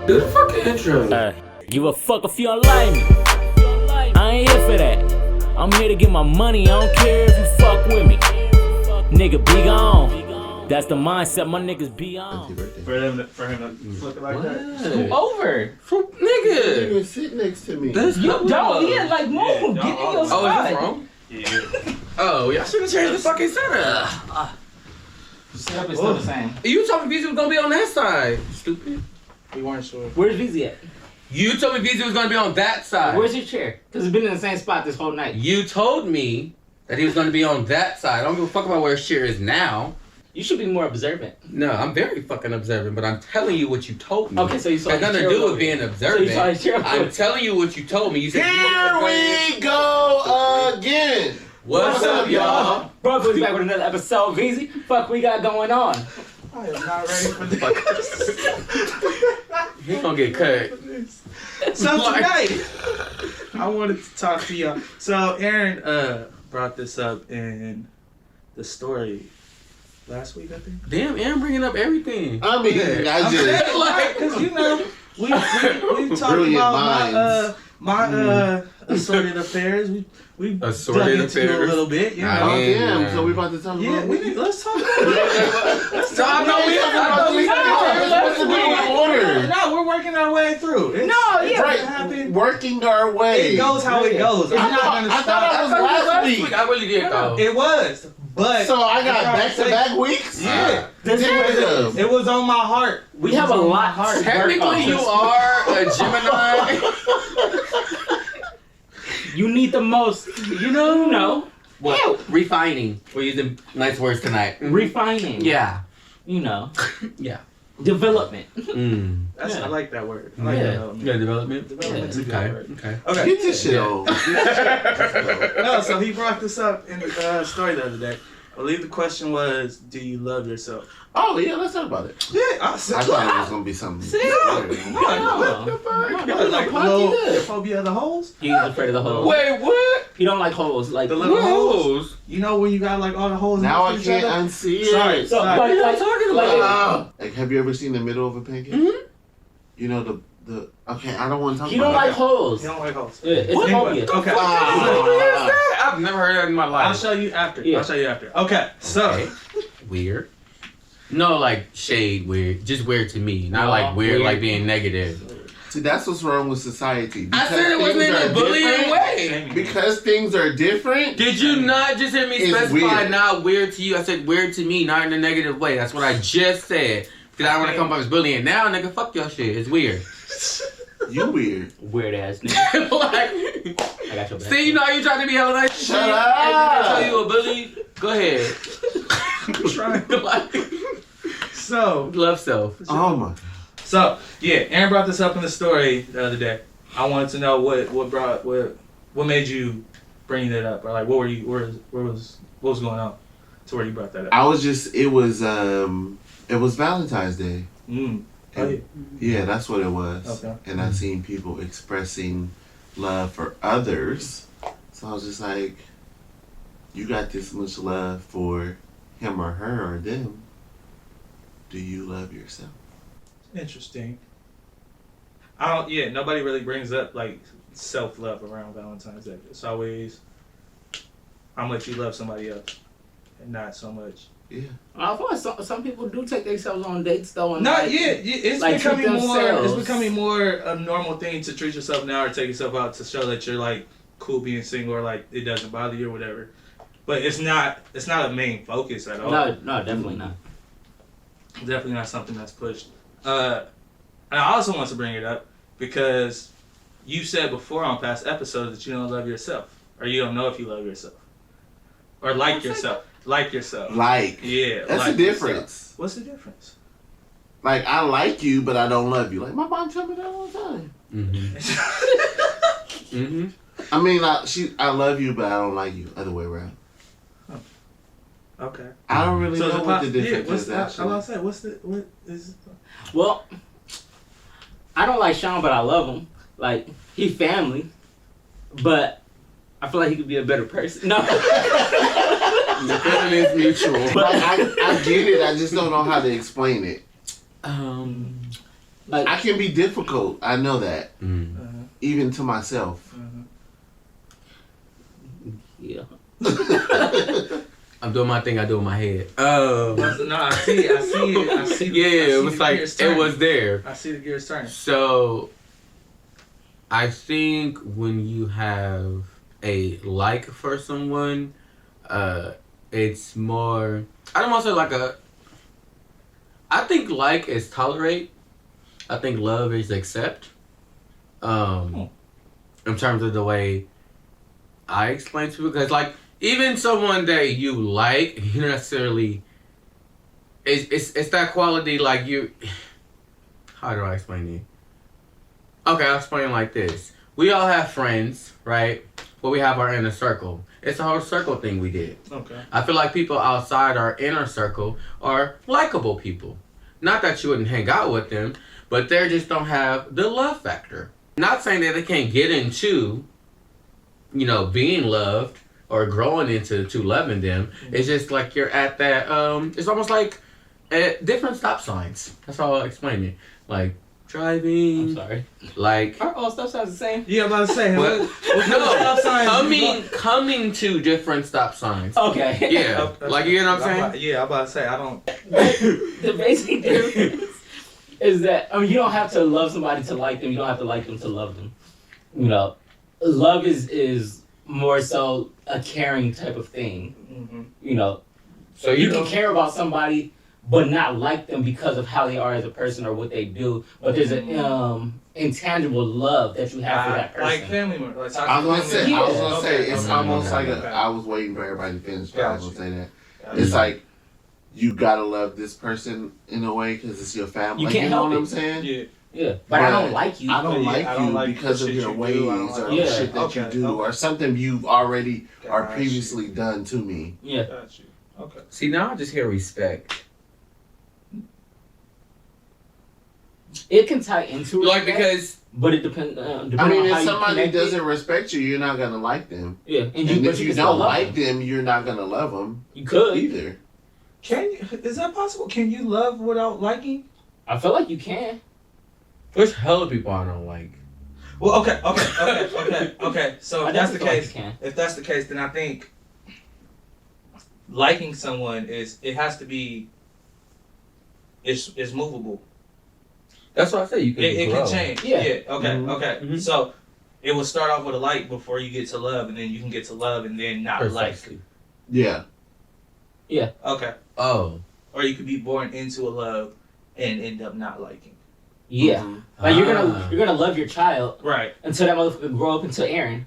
Do the fucking intro. Give a fuck if you don't like me. I ain't here for that. I'm here to get my money. I don't care if you fuck with me. Nigga, be gone. That's the mindset my niggas be on. For him to flip it like that. Scoot over. Nigga. You even sit next to me. That's You don't. Yeah, like move. Get in your Oh, is spot. this wrong? Yeah. Oh, y'all should have changed the fucking setup. Setup is still the same. You told me VZ was gonna be on that side. Stupid. We weren't sure. Where's VZ at? You told me VZ was gonna be on that side. Where's your chair? Because it's been in the same spot this whole night. You told me that he was gonna be on that side. I don't give a fuck about where his chair is now. You should be more observant. No, I'm very fucking observant, but I'm telling you what you told me. Okay, so you saw it has his nothing chair to do over with here. being So observant. you saw his chair over I'm here. telling you what you told me. You said Here we go again. What's up, y'all? Bro, we're back with another episode. VZ, fuck we got going on? I am not ready for this. He's gonna get cut. So tonight, I wanted to talk to y'all. So Aaron brought this up in the story last week, I think. Damn, Aaron bringing up everything. I mean, I just Like, Because you know, we talked Brilliant about minds. my assorted affairs. We Assorted dug into affairs. it a little bit. You know? I oh mean, damn. So we about to talk Yeah, about let's talk about it. Let's So I know we What's the new order? No, we're working our way through. It's, No, yeah. Right, happen. working our way. It goes how it goes. I'm not gonna I thought stop. I was last week. I really did though. It was, but So I got back-to-back weeks. Yeah, Damn. it was on my heart. We have a lot to work Technically, on. you are a Gemini. You need the most, you know, What? Refining. We're using nice words tonight. refining. Yeah. You know, Yeah. development. That's, Yeah. I like that word. I like Yeah. development. Yeah, development. Development's a good Okay. word. Okay. Okay. Get this shit on. No, so he brought this up in the story the other day. I believe the question was, do you love yourself? Oh yeah, let's talk about it. Yeah, I said, I thought it was gonna be something. No. like the phobia of the holes? He's afraid of the holes. Wait, what? You don't like holes, like The little holes? Holes? You know when you got like all the holes Now I next to each can't other? unsee it. Sorry. So, Sorry. like, talking like, about? Like, have you ever seen the middle of a pancake? Mhm. You know the. Okay, I don't want to talk you don't about like holes. You don't like holes. Yeah, it's What? a phobia. Okay. I've never heard that in my I'll life. show you after. Yeah. I'll show you after. Okay, so. Okay. Weird. No, like shade weird. Just weird to me. Not No, like weird, weird. like being negative. See, that's what's wrong with society. I said it wasn't in things a are bullying different- way. Because things are different. Did you not just hear me It's specify weird. not weird to you? I said weird to me, not in a negative way. That's what I just said. Because I don't want to come off as bullying. Now, nigga, fuck your shit. It's weird. You weird. Weird ass nigga. Like, I got your back. see, you know how you trying to be hella nice. and Shut shit? up. And nigga tell you a bully. Go ahead. I'm trying. Like, So, love self. Oh my. So yeah, Aaron brought this up in the story the other day. I wanted to know what made you bring that up, or like what was going on to where you brought that up. I was just. It was Valentine's Day. Mm. Oh, And- yeah, that's what it was. Okay. And I seen people expressing love for others. So I was just like, you got this much love for him or her or them. Do you love yourself? Interesting. Nobody really brings up like self-love around Valentine's Day. It's always how much you love somebody else, and not so much. Yeah. I feel like some people do take themselves on dates though. And Not like, yet. It's like, becoming treat more. It's themselves. becoming more a normal thing to treat yourself now or take yourself out to show that you're like cool being single or like it doesn't bother you or whatever. But it's not a main focus at all. No, definitely not. Definitely not something that's pushed. And I also want to bring it up because you said before on past episodes that you don't love yourself or you don't know if you love yourself or like yourself. Like yourself. Like. Yeah. That's like the difference. yourself. What's the difference? Like, I like you, but I don't love you. Like, my mom tell me that all the time. Mm-hmm. Mm-hmm. I mean, I love you, but I don't like you. Other way around. Okay. I don't really So know what the difference what's is, that? actually. I'll say, what is Well, I don't like Sean, but I love him. Like, he family, but I feel like he could be a better person. No. The feeling is mutual. But I get it. I just don't know how to explain it. Like I can be difficult. I know that. Even to myself. yeah. I'm doing my thing. I do in my head. No, I see it. Yeah, it was like it was there. I see the gears turning. So, I think when you have a like for someone, it's more. I don't want to say like a. I think like is tolerate. I think love is accept. In terms of the way I explain to people, because like even someone that you like, you don't necessarily. It's that quality like you. How do I explain it? Okay, I'll explain it like this. We all have friends, right? But we have our inner circle. It's a whole circle thing we did. Okay. I feel like people outside our inner circle are likable people. Not that you wouldn't hang out with them, but they just don't have the love factor. Not saying that they can't get into, being loved or growing into loving them. It's just like you're at that, it's almost like at different stop signs. That's how I'll explain it. Like driving. I'm sorry. Like. Are all stop signs the same? Yeah, I'm about to say. Coming to different stop signs. Okay. Yeah. Like, you know what I'm saying? I'm about to say, I don't. The basic difference is that you don't have to love somebody to like them. You don't have to like them to love them. Love is more so a caring type of thing. So you can care about somebody but not like them because of how they are as a person or what they do. But there's an intangible love that you have for that person. Like family members. Like I was gonna say it's Okay. almost like Okay. I was waiting for everybody to finish, but I was gonna say that. Gotcha. It's like you gotta love this person in a way because it's your family. You Like, can't you know help what it. I'm saying? Yeah. Yeah, but I don't like you. I don't Yeah, like I don't you like because the of shit your you ways do. I don't or like the Yeah. shit that you do or something you've already or Gotcha. previously done to me. Yeah. Got you. Okay. See, now I just hear respect. It can tie into Like, respect, because. but it depends. Depending I mean, on if how somebody you connect doesn't it, respect you, you're not gonna like them. yeah, And but if you can still don't love like them. them, you're not gonna love them You could. either. Is that possible? Can you love without liking? I feel like you can. There's hella people I don't like. Well, okay. So I if that's the definitely feel like case, you can. if that's the case, then I think liking someone it has to be. It's movable. That's what I say. You can It grow. can change. Yeah. Okay. Mhm. Okay. Mhm. So it will start off with a like before you get to love, and then you can get to love and then not Precisely. Yeah. like. Okay. Oh. Or you could be born into a love and end up not liking. Yeah, Mhm. like you're Ah. gonna love your child Right. until that motherfucker grow up into Aaron,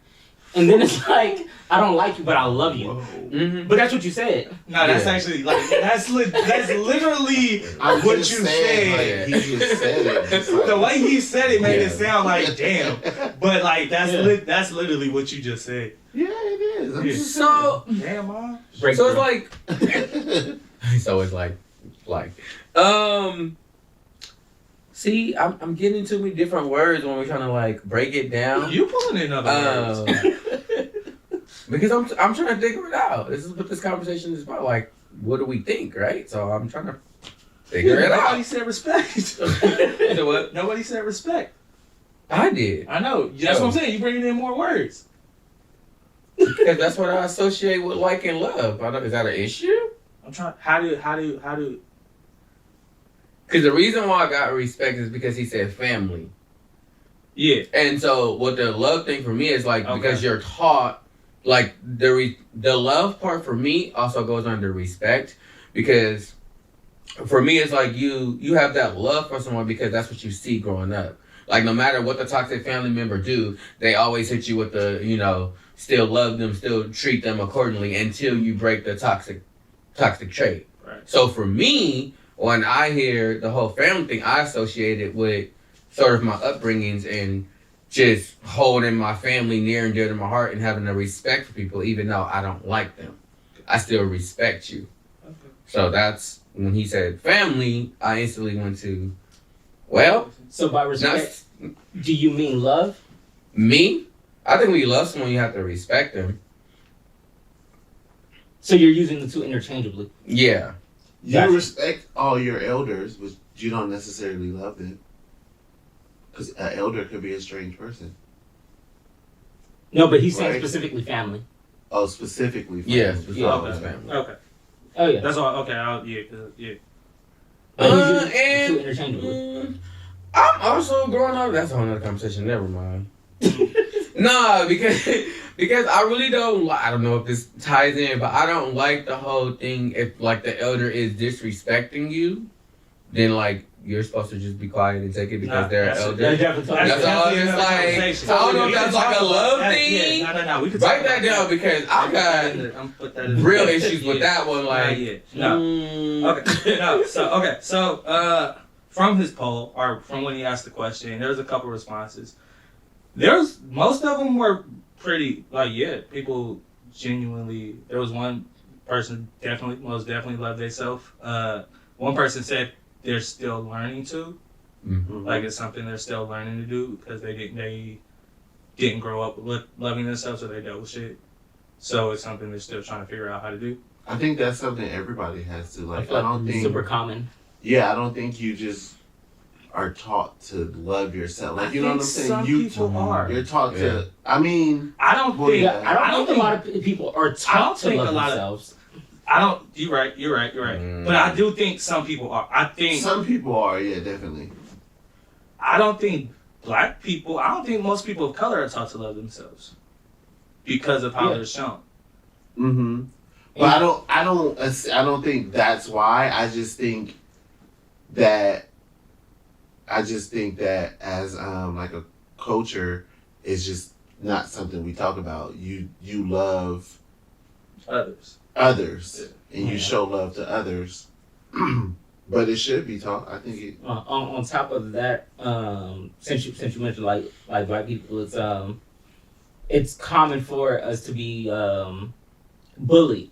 and then it's like I don't like you, but I love you. Mm-hmm. But that's what you said. No, that's Yeah. actually like that's literally I was what just you saying, said. like, he just said it. It's like- The way he said it made it Yeah. sound like damn, but like that's Yeah. that's literally what you just said. Yeah, it is. I'm Yeah. just So, Damn, mom. so it's like. saying. So it's like. See, I'm getting too many different words when we're trying to like break it down. You pulling in other words. Because I'm trying to figure it out. This is what this conversation is about. Like, what do we think, right? So I'm trying to figure it Nobody out. said respect. You know what? Nobody said respect. I did. I know. That's what I'm saying. You bringing in more words. Because that's what I associate with like and love. Is that an issue? I'm trying. How do? Because the reason why I got respect is because he said family. Yeah. And so what the love thing for me is like, Okay. because you're taught, like the love part for me also goes under respect, because for me it's like you have that love for someone because that's what you see growing up. Like no matter what the toxic family member do, they always hit you with the, still love them, still treat them accordingly until you break the toxic trait. Right. So for me, when I hear the whole family thing, I associate it with sort of my upbringings and just holding my family near and dear to my heart and having a respect for people, even though I don't like them. I still respect you. Okay. So that's when he said family, I instantly went to, well, So by not respect, do you mean love? me. I think when you love someone, you have to respect them. So you're using the two interchangeably. Yeah. You Gotcha. respect all your elders, but you don't necessarily love them. Because an elder could be a strange person. No, but he's saying Right. specifically family. Oh, specifically. Yeah, family. specifically Oh, family. Okay. Oh yeah. That's all. Okay. Yeah. But he's using the And two interchangeably. I'm also growing up. That's a whole nother conversation. Never mind. Nah, because I really don't. I don't know if this ties in, but I don't like the whole thing. If like the elder is disrespecting you, then like you're supposed to just be quiet and take it because Nah, they're that's- elder. That's definitely totally That's all. definitely It's another like conversation. I don't know We if can that's like talk a about love that. thing. Yeah, no. We could Write talk that about down because I got I'm put that in real issues with that one. Like, Like, no. Okay. No. So from his poll or from when he asked the question, there's a couple responses. Most of them were pretty people genuinely. There was one person most definitely loved themselves. One person said they're still learning to. Mhm. Like it's something they're still learning to do because they didn't grow up loving themselves, or they dealt with shit. So it's something they're still trying to figure out how to do. I think that's something everybody has to I like. feel I like don't it's think. super common. Yeah, I don't think you just are taught to love yourself. Like, I you know what I'm think saying? some people are. You're taught Yeah. to. I mean, I don't Well, think. yeah. I don't think a lot of people are taught to think love a lot of- themselves. I don't. You're right. Mm. But I do think some people are. I think. some people are. Yeah, definitely. I don't think black people. I don't think most people of color are taught to love themselves because of how Yeah. they're shown. Mm-hmm. But I don't think that's why. I just think that as like a culture, it's just not something we talk about. You love Others. others and you Yeah. show love to others, but it should be taught. I think it. On top of that, since you mentioned like black people, it's common for us to be bullied,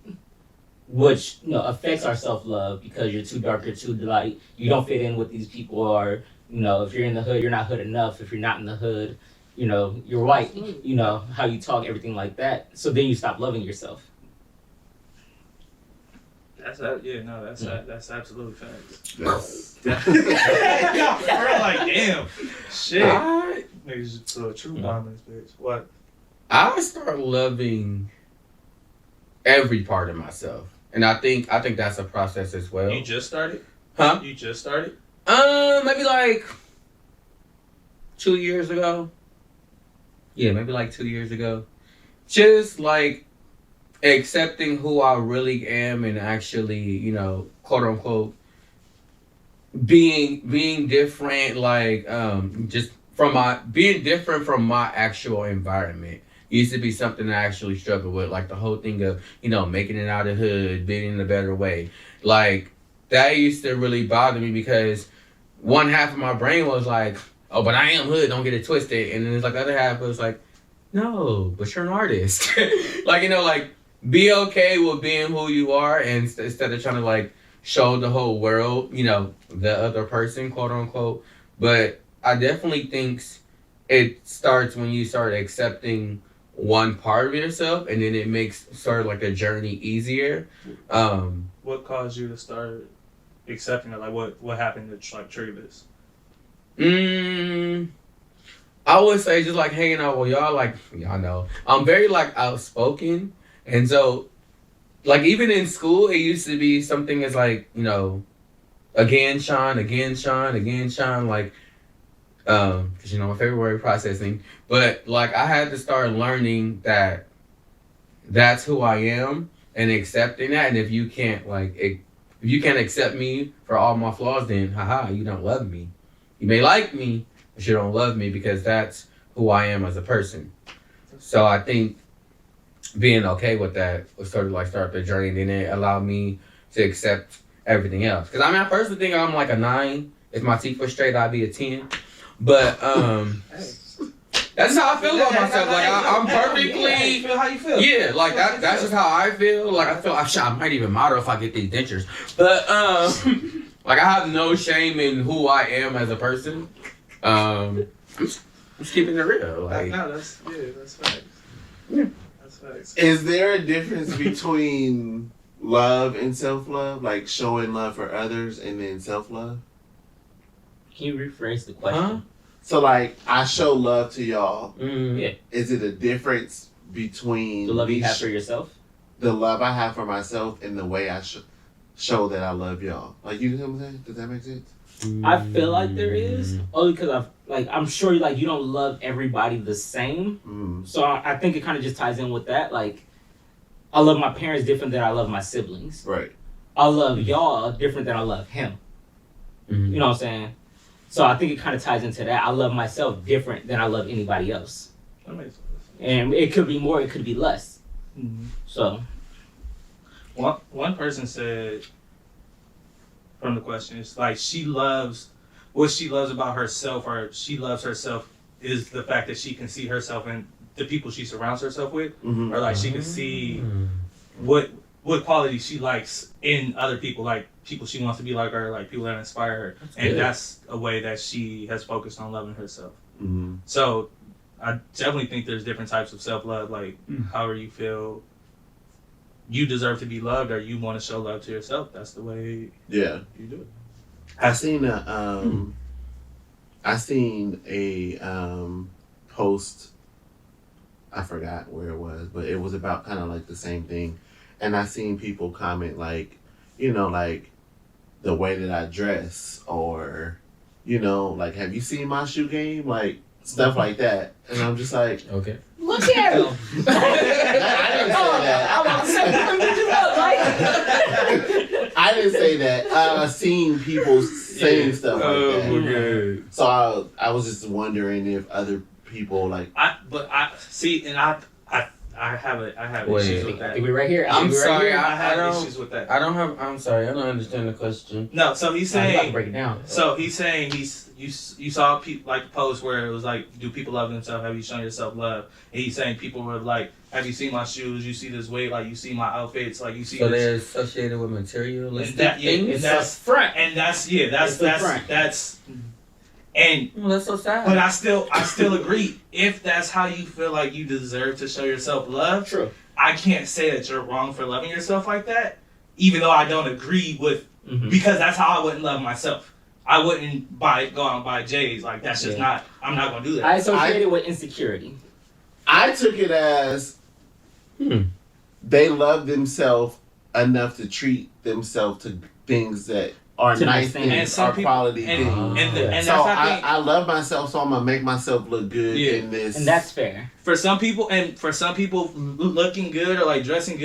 which affects our self love because you're too dark, you're too light, you don't fit in with these people, or if you're in the hood, you're not hood enough. If you're not in the hood, you're white. How you talk, everything like that. So then you stop loving yourself. That's absolute facts. That's, We're like, damn, shit. I Niggas just a true bombers, bitch. What? start loving every part of myself, and I think that's a process as well. You just started? Huh? You just started? Maybe like 2 years ago. Yeah, maybe like 2 years ago. Just like accepting who I really am and actually, quote unquote, being different, like just being different from my actual environment. Used to be something I actually struggled with, like the whole thing of, making it out of the hood, being in a better way. Like that used to really bother me because one half of my brain was like, oh, but I am hood, don't get it twisted. And then it's like the other half was like, no, but you're an artist. like be okay with being who you are, and instead of trying to like show the whole world, the other person, quote unquote. But I definitely think it starts when you start accepting one part of yourself, and then it makes sort of like a journey easier. What caused you to start accepting it? Like, what happened to like trigger this? I would say just like hanging out with y'all, like y'all know, I'm very like outspoken, and so like even in school, it used to be something as like again Sean, like because my favorite word processing, but like I had to start learning that that's who I am and accepting that, and if you can't accept me for all my flaws, then haha, you don't love me. You may like me, but you don't love me because that's who I am as a person. So I think being okay with that was sort of like start the journey, and then it allowed me to accept everything else. Because I personally think I'm like a 9. If my teeth were straight, I'd be a 10. But that's how I feel about myself. Like I'm perfectly. How you feel? Yeah, like that's just how I feel. Like I feel I might even model if I get these dentures. But like I have no shame in who I am as a person. I'm just keeping it real. Like No, that's facts. Yeah. That's facts. is there a difference between love and self-love? Like showing love for others and then self-love? Can you rephrase the question? So like, I show love to y'all. Yeah. Is it a difference between The love me you have for yourself? the love I have for myself and the way I show that I love y'all? Like, you know what I'm saying? Does that make sense? I feel like there is, only because I'm sure like you don't love everybody the same. So I think it kind of just ties in with that. Like, I love my parents different than I love my siblings. Right. I love y'all different than I love him. You know what I'm saying? So I think it kind of ties into that. I love myself different than I love anybody else. That makes sense. And it could be more, it could be less. So. One person said from the question, it's like what she loves about herself, or she loves herself, is the fact that she can see herself in the people she surrounds herself with, or like she can see what qualities she likes in other people, like people she wants to be like her, like people that inspire her. That's a way that she has focused on loving herself. So I definitely think there's different types of self-love, like however you feel you deserve to be loved, or you want to show love to yourself. That's the way you do it. I seen a post. I forgot where it was, but it was about kind of like the same thing. And I seen people comment like, like the way that I dress, or, like, have you seen my shoe game? Like stuff like that. And I'm just like, okay. Look at him. I didn't say that. I'm about to say I didn't say that. I've seen people saying stuff like that. Okay. So I was just wondering if other people like. I have issues with that. We're right here. I'm sorry. I have issues with that. I'm sorry. I don't understand the question. No, so he's I'm about to saying. break it down. So he's saying you saw like the post where it was like, do people love themselves? Have you shown yourself love? And he's saying people were like, have you seen my shoes? You see this weight? Like you see my outfits? Like you see. So this. they're associated with materialistic things. things. That's front. And that's and. Well, that's so sad. But I still agree. If that's how you feel like you deserve to show yourself love, True. I can't say that you're wrong for loving yourself like that, even though I don't agree with, because that's how I wouldn't love myself. I wouldn't go out and buy J's. Like, that's just not, I'm not going to do that. I associate it with insecurity. I took it as they love themselves enough to treat themselves to things that are nice things, are quality things. And so that's I love myself, so I'm gonna make myself look good in this. And that's fair. For some people, looking good or like dressing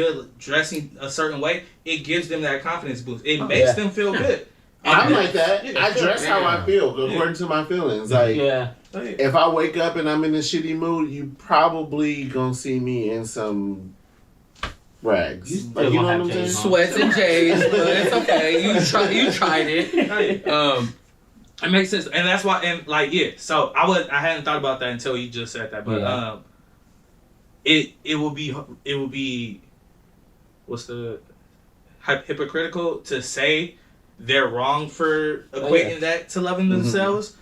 a certain way, it gives them that confidence boost. It makes them feel good. I'm like that. I dress how I feel, according to my feelings. Like, if I wake up and I'm in a shitty mood, you probably gonna see me in some rags. Like, you know what I'm saying? Sweats and J's, but it's okay. You tried it. It makes sense, and that's why. And like, so I hadn't thought about that until you just said that, but it will be what's the hypocritical to say they're wrong for equating that to loving themselves,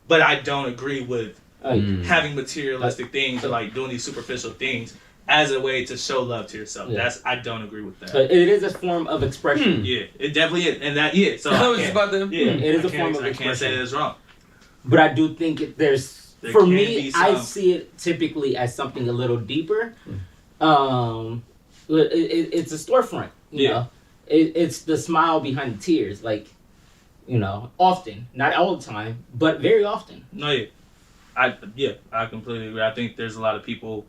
but I don't agree with having materialistic things or like doing these superficial things as a way to show love to yourself. I don't agree with that. But it is a form of expression. Yeah, it definitely is, and that So I was about to. It is a form of expression. I can't say it's wrong. But I do think there for can me, be some. I see it typically as something a little deeper. It's a storefront. You know, it's the smile behind the tears. Like, often, not all the time, but very often. No, I completely agree. I think there's a lot of people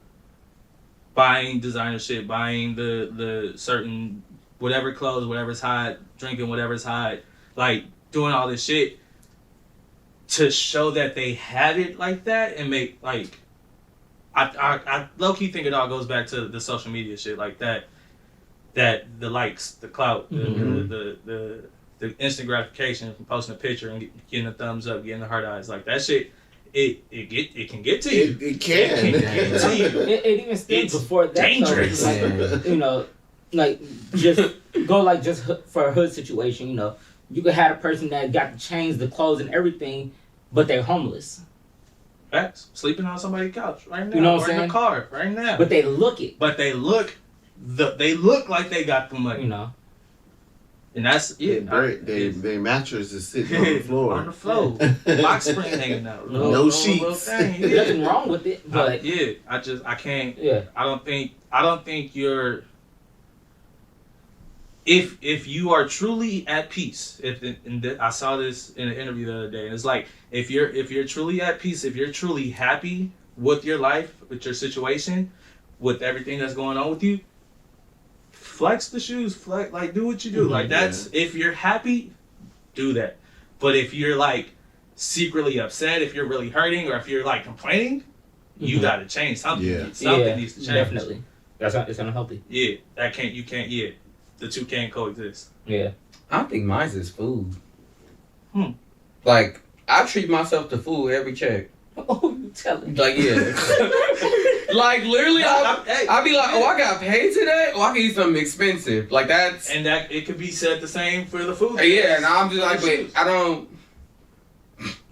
buying designer shit, buying the certain whatever clothes, whatever's hot, drinking whatever's hot, like doing all this shit to show that they have it like that and make like I low key think it all goes back to the social media shit like that the likes, the clout, the instant gratification from posting a picture and getting a thumbs up, getting the heart eyes, like that shit. It can get to you. It can. It can get to you. It even stems before that. Dangerous. So, like just go like just for a hood situation. You could have a person that got the chains, the clothes, and everything, but they're homeless. Facts. Sleeping on somebody's couch right now. You know what I'm saying? saying? In the car right now. But they look it. But they look like they got the money. And that's They mattress is sitting on the floor. On the floor. Box spring hanging out. No sheets. There's nothing wrong with it, but I can't. Yeah. I don't think you're. If you are truly at peace, I saw this in an interview the other day, and it's like if you're truly at peace, if you're truly happy with your life, with your situation, with everything that's going on with you, flex the shoes, like do what you do. Like that's if you're happy, do that. But if you're like secretly upset, if you're really hurting, or if you're like complaining, you gotta change something. Yeah. Something needs to change. Definitely. It's unhealthy. Yeah, you can't. Yeah, the two can't coexist. Yeah. I think mine's is food. Hmm. Like, I treat myself to food every check. Oh, you telling? Like, yeah. Like, literally, I'll be like, oh, I got paid today? Oh, I can eat something expensive. Like, that's... And that it could be said the same for the food. Yeah, and I'm just like, but I don't...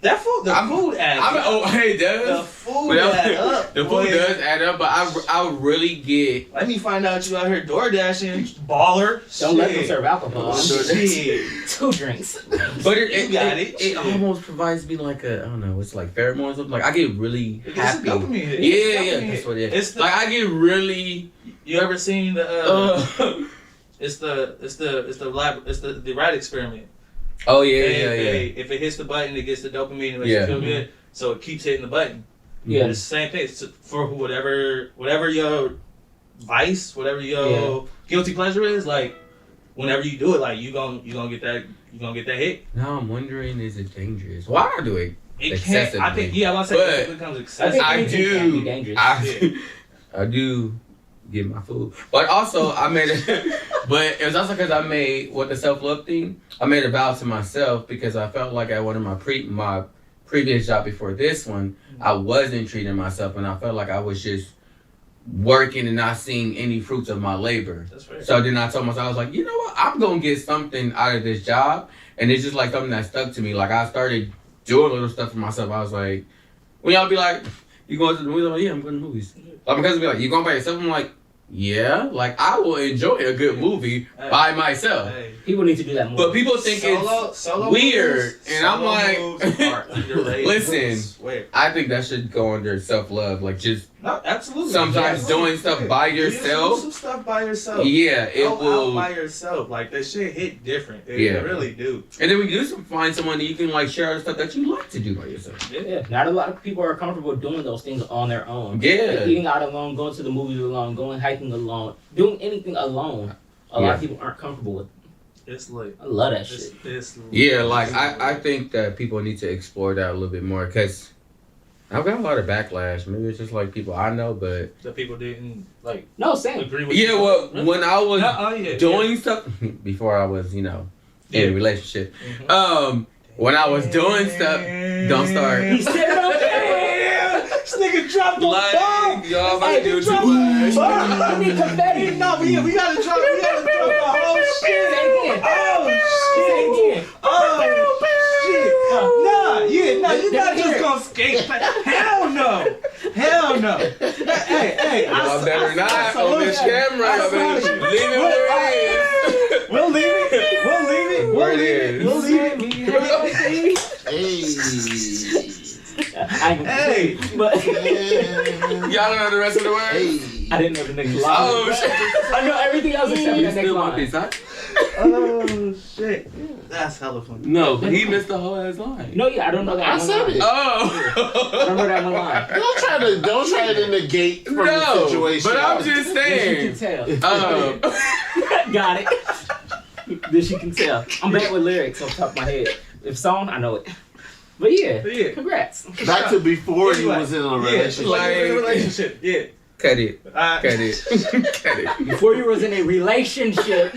That food, food adds up. Oh, hey, it does. The food adds up. The food does add up, but I really get... Let me find out you out here door dashing, baller. Don't let them serve alcohol. Shit. 2 drinks. But it almost provides me like a, I don't know, it's like pheromones or something. Like, I get really happy. Yeah, that's what it is. Like, I get really... You ever seen the... It's the rat experiment. Oh yeah, If it hits the button, it gets the dopamine and makes you feel good. So it keeps hitting the button. Yeah, it's the same thing. It's for whatever your vice, whatever your guilty pleasure is. Like whenever you do it, like you gonna get that hit. Now I'm wondering, is it dangerous? Why do I do it? It can't. I think I'm gonna say it becomes excessive. I do get my food, but also I made it. But it was also because I made with the self-love thing. I made a vow to myself because I felt like at one of my previous job before this one, I wasn't treating myself, and I felt like I was just working and not seeing any fruits of my labor. That's right. So then I told myself, I was like, you know what? I'm gonna get something out of this job, and it's just like something that stuck to me. Like I started doing little stuff for myself. I was like, when y'all be like, you going to the movies? I'm like, yeah, I'm going to the movies. Like my cousin be like, you going by yourself? I'm like, yeah, like I will enjoy a good movie by myself. People need to do that more. But people think it's weird, and I'm like, listen, I think that should go under self-love. Like just absolutely. Sometimes doing stuff by yourself. Do some stuff by yourself. Yeah, it will. Out by yourself, like that shit hit different. It really do. And then we do find someone that you can like share the stuff that you like to do by yourself. Yeah, not a lot of people are comfortable doing those things on their own. Yeah, like eating out alone, going to the movies alone, going hiking alone, doing anything alone. A lot of people aren't comfortable with. It's lit. I love that shit. It's lit. Yeah, like I think that people need to explore that a little bit more because I've got a lot of backlash. Maybe it's just like people I know, but the people didn't like. No, same. Agree with you. Well, when I was doing stuff before I was, in a relationship. Mm-hmm. When I was doing stuff, don't start. He said it on camera. This nigga dropped the bomb. Y'all about to do too much. I need confetti. No, we gotta drop the whole shit. You're not just gonna skate. Hell no. Hey, y'all better not on this camera. Y'all better leave it where it is. We'll leave it. Where it is. We'll leave it. Hey, but y'all don't know the rest of the words? Hey. I didn't know the next line. Oh shit! I know everything else except for the next line. Huh? Oh shit! That's hella funny. No, but he missed the whole ass line. No, I don't know that. I said it. Oh. I don't know that one line. Don't try to negate from the situation. But I'm just saying. She can tell. Got it. Then she can tell. I'm bad with lyrics off the top of my head. If song, I know it. But yeah, congrats. Back to before he was in a relationship. Yeah. Cut it. Cut it. Before you was in a relationship.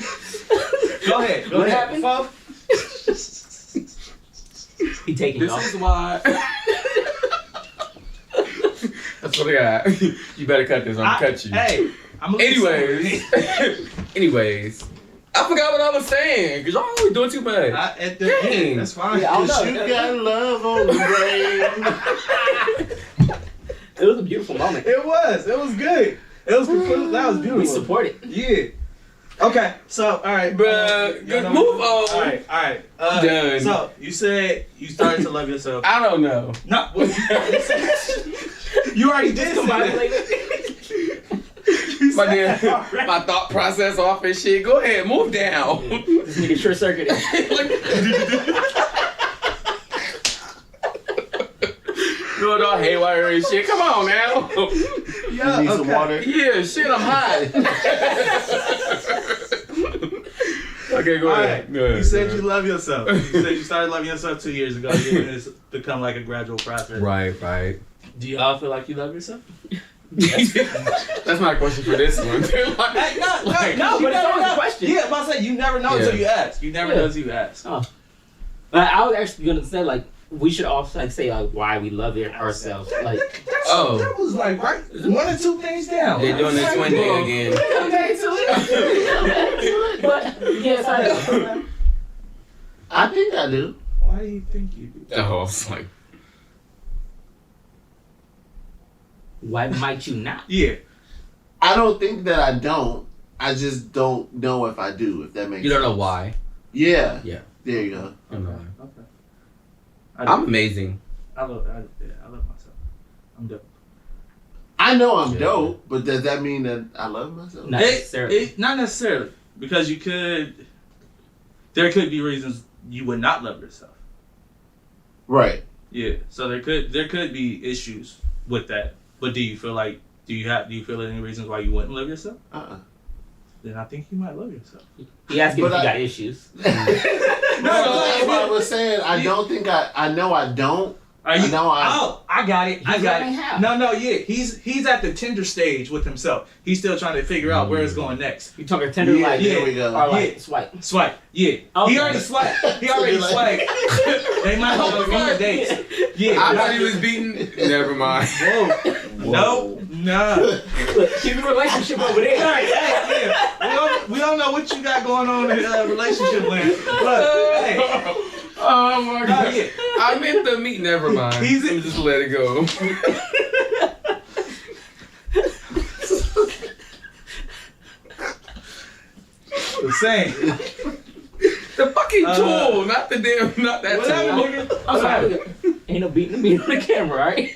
Go ahead. What happened? He taking this off. Is why. That's what I got. You better cut this. I'm gonna cut you. Hey. Anyways. I forgot what I was saying, because y'all always doing too much. At the end, that's fine. Yeah, Cause you got love on the brain. It was a beautiful moment. It was good. It was completely, that was beautiful. We support it. Yeah. Okay, so all right, Bruh, good move on. All right. Done. So you said you started to love yourself. I don't know. No, well, you already did say that. My thought process off and shit. Go ahead, move down. This nigga short circuited. Doing all haywire and shit. Come on now. You need some water. Yeah, shit, I'm hot. Okay, go ahead. Right. Go ahead. You said you love yourself. You said you started loving yourself 2 years ago. It's become like a gradual process. Right. Do y'all feel like you love yourself? That's not a question for this one. No, but it's always a question. Yeah, but I said you never know until you ask. You never know until you ask. Oh. But I was actually gonna say like we should also like say like why we love ourselves. Like that was like right 1 or 2 things down. They're doing this twin thing again. But yes, I do. I think I do. Why do you think you do? Oh, it's like Why might you not? Yeah. I don't think that I don't. I just don't know if I do. If that makes sense. you don't know why. Yeah. Yeah. There you go. I don't know. Okay. I'm amazing. I love myself. I'm dope. I know I'm dope, but does that mean that I love myself? Not necessarily. Not necessarily, because there could be reasons you would not love yourself. Right. Yeah. So there could be issues with that. But do you feel any reasons why you wouldn't love yourself? Then I think you might love yourself. He asked if you But got issues. No, that's what I was saying. I don't think I know I don't. Are you? I I got it. I got it. How? No, yeah. He's at the tender stage with himself. He's still trying to figure out where it's going next. You talking tender Yeah, like there we go. or like Yeah. swipe. Swipe. Yeah. Okay. He already swiped. He already So swiped. They might have to meet the dates. Yeah. I thought he was beating. Never mind. No. Look, keep a relationship over there. Yeah. We don't know what you got going on in relationship land. But hey. Oh my god. Yeah. I meant the meat. Never mind. Let me just let it go. The same. The fucking tool, not the damn, not that Whatever, tool. nigga. I'm sorry. Ain't no beating the meat on the camera, right?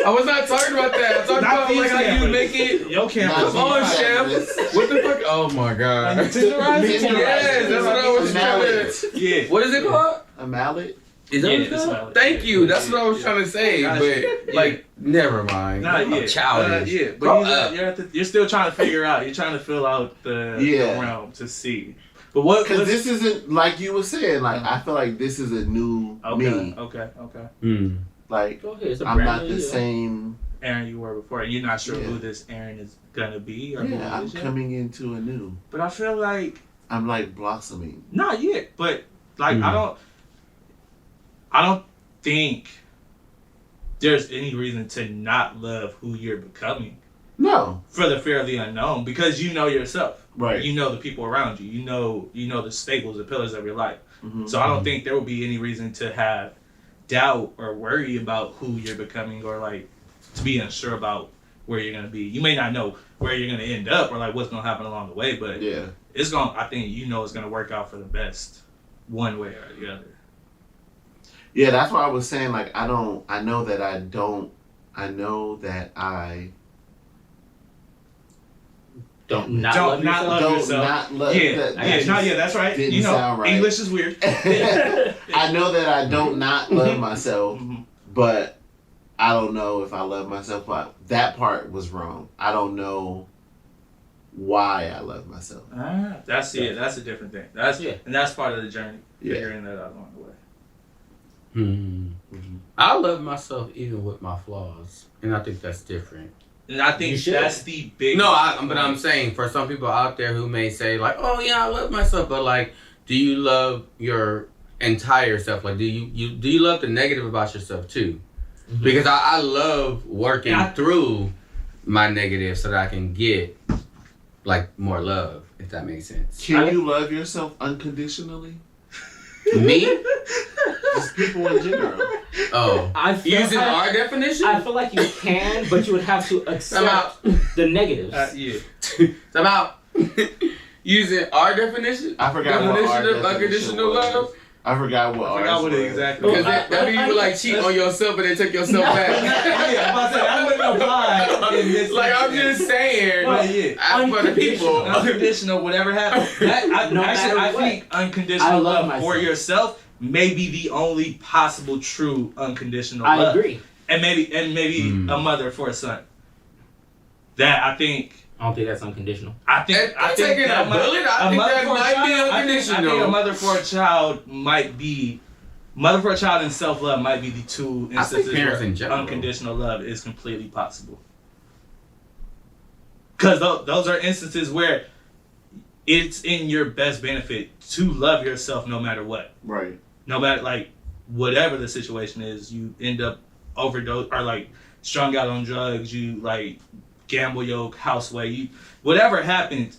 I was not talking about that. I'm talking Not about these like how you cameras. make it. Your camera. Come on, chef. What the fuck? Oh my god. Yes, that's what I was trying to. Yeah. What is it called? A mallet. Is that Yeah, what it's it's called? valid. Thank you. That's what I was trying to say. Gotcha. But Yeah. like, never mind. Nah, I'm yeah. childish. Yeah, Grow but up. you're still trying to figure out. You're trying to fill out the realm to see. But Because this isn't like you were saying. Like I feel like this is a new me. Okay. Like Go ahead. It's a I'm brand not new the you. same. Aaron you were before, and you're not sure Yeah. who this Aaron is gonna be or who Yeah, it I'm is yet. coming into a new. But I feel like I'm like blossoming. not yet. But like I don't think there's any reason to not love who you're becoming No. for the fear of the unknown, because you know yourself. Right. You know the people around you. You know the staples, the pillars of your life. Mm-hmm. So I don't think there will be any reason to have doubt or worry about who you're becoming, or like to be unsure about where you're gonna be. You may not know where you're gonna end up or like what's gonna happen along the way, but Yeah. it's gonna. I think it's gonna work out for the best, one way or the other. Yeah, that's why I was saying like I know that I Don't not Don't love not yourself. love don't yourself. not love. Yeah, that that's right. didn't You know, sound right. English is weird. I know that I don't not love myself, Mhm. but I don't know if I love myself. But that part was wrong. I don't know why I love myself. That's a different thing. And that's part of the journey. Figuring that out along the way. I love myself even with my flaws, and I think that's different. And I think that's the big. No, but I'm saying for some people out there who may say like, "Oh yeah, I love myself," but like, do you love your entire self? Like, do you love the negative about yourself too? Mm-hmm. Because I love working through my negative so that I can get like more love, if that makes sense. Can you love yourself unconditionally? Me? Just people in general. Oh, using our I definition? feel like you can, but you would have to accept the negatives. Yeah. I'm out. using our definition. I forgot what our definition of definition unconditional was. love. I forgot what it was. exactly. Because that means you like cheat on yourself and then take yourself back. Yeah, I'm about to say that wouldn't apply in this. Like I'm just saying, But yeah. for the people. Unconditional, whatever happens. I think unconditional I love love for myself. yourself may be the only possible true unconditional I love. agree. And maybe a mother for a son. That I don't think that's unconditional. think taking that a bullet, I think mother that for a might be child- unconditional. I think a mother for a child might be. Mother for a child and self-love might be the two I think instances parents where in general. unconditional love is completely possible. Because those are instances where it's in your best benefit to love yourself no matter what. Right. No matter, like, whatever the situation is, you end up overdose or, like, strung out on drugs, you, like, gamble your house away. Whatever happens,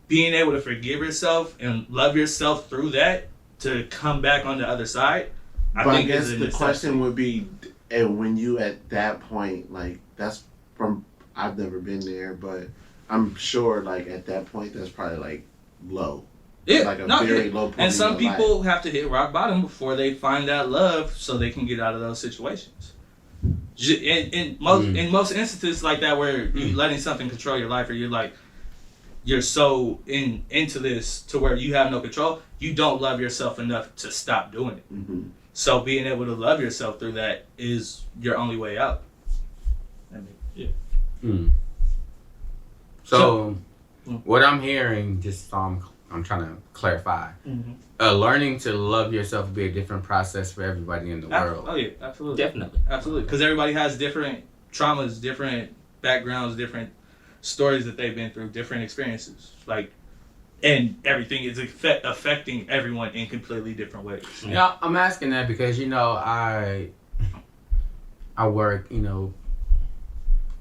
being able to forgive yourself and love yourself through that to come back on the other side, I guess is a the necessity. question would be, and when you at that point, like that's from I've never been there, but I'm sure like at that point that's probably like low. Yeah, Like a very low point and some in your people have to hit rock bottom before they find that love, so they can get out of those situations. In most instances like that, where you letting something control your life, or you're so into this to where you have no control, you don't love yourself enough to stop doing it. Mm-hmm. So being able to love yourself through that is your only way out. So, what I'm hearing, just so I'm trying to clarify, learning to love yourself will be a different process for everybody in the world. Oh yeah, absolutely, Definitely. absolutely. Because everybody has different traumas, different backgrounds, different stories that they've been through, different experiences, like, and everything is affecting everyone in completely different ways. Yeah, I'm asking that because I work in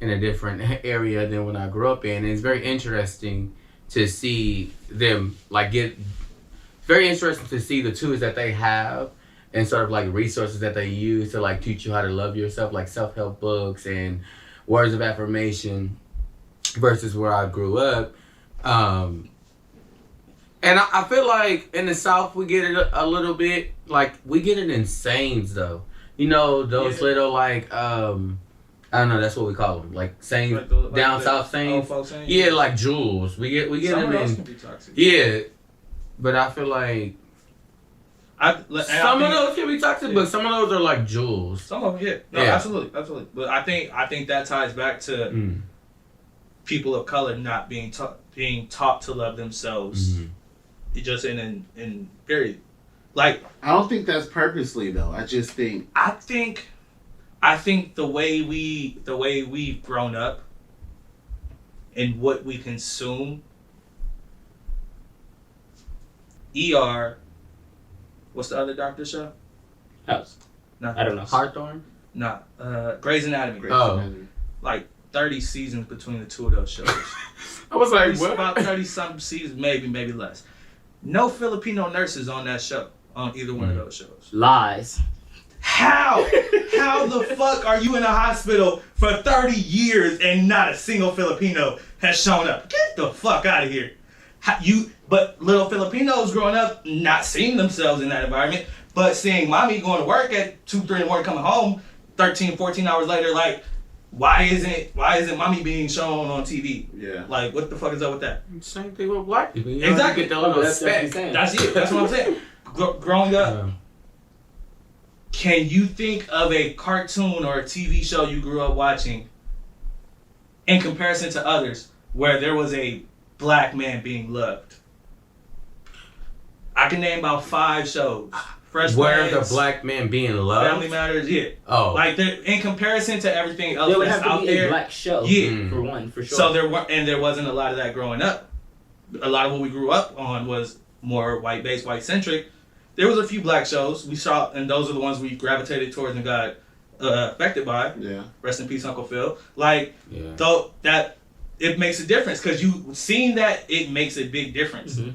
a different area than when I grew up in, and it's very interesting to see them very interesting to see the tools that they have and sort of like resources that they use to like teach you how to love yourself, like self-help books and words of affirmation, versus where I grew up. And I feel like in the South we get it a little bit, like we get it in sayings though. Those little like I don't know, that's what we call them, like sayings, down south sayings. Yeah, like jewels. We get them in. Yeah, but I feel like some of those can be toxic, but some of those are like jewels. Some of them, yeah. No, Yeah. absolutely. But I think that ties back to people of color not being taught to love themselves. Just in period. Like, I don't think that's purposely though. I just think I think the way we've grown up and what we consume. What's the other doctor show? House. No, I don't know. Hawthorne? Nah, Grey's Anatomy. Like 30 seasons between the two of those shows. I was like, It's what? about 30 something seasons, maybe less. No Filipino nurses on that show, on either one of those shows. Lies. How? How the fuck are you in a hospital for 30 years and not a single Filipino has shown up? Get the fuck out of here. But little Filipinos growing up, not seeing themselves in that environment, but seeing mommy going to work at 2, 3 in the morning, coming home 13, 14 hours later, like, why isn't mommy being shown on TV? Yeah. Like, what the fuck is up with that? Same thing with black people. Exactly. Get that little That's what I'm speck. saying. That's it. That's what I'm saying. Growing up, can you think of a cartoon or a TV show you grew up watching in comparison to others where there was a black man being loved? I can name about 5 shows. Fresh Where Prince, the black man being loved? Family Matters, yeah. Oh. Like, in comparison to everything else There would that's have to out be there. a black show. Yeah. For one, for sure. So there wasn't a lot of that growing up. A lot of what we grew up on was more white-based, white-centric. There was a few black shows we saw, and those are the ones we gravitated towards and got affected by. Yeah. Rest in peace, Uncle Phil. Like, Yeah. though that it makes a difference because you seeing that it makes a big difference. Mm-hmm.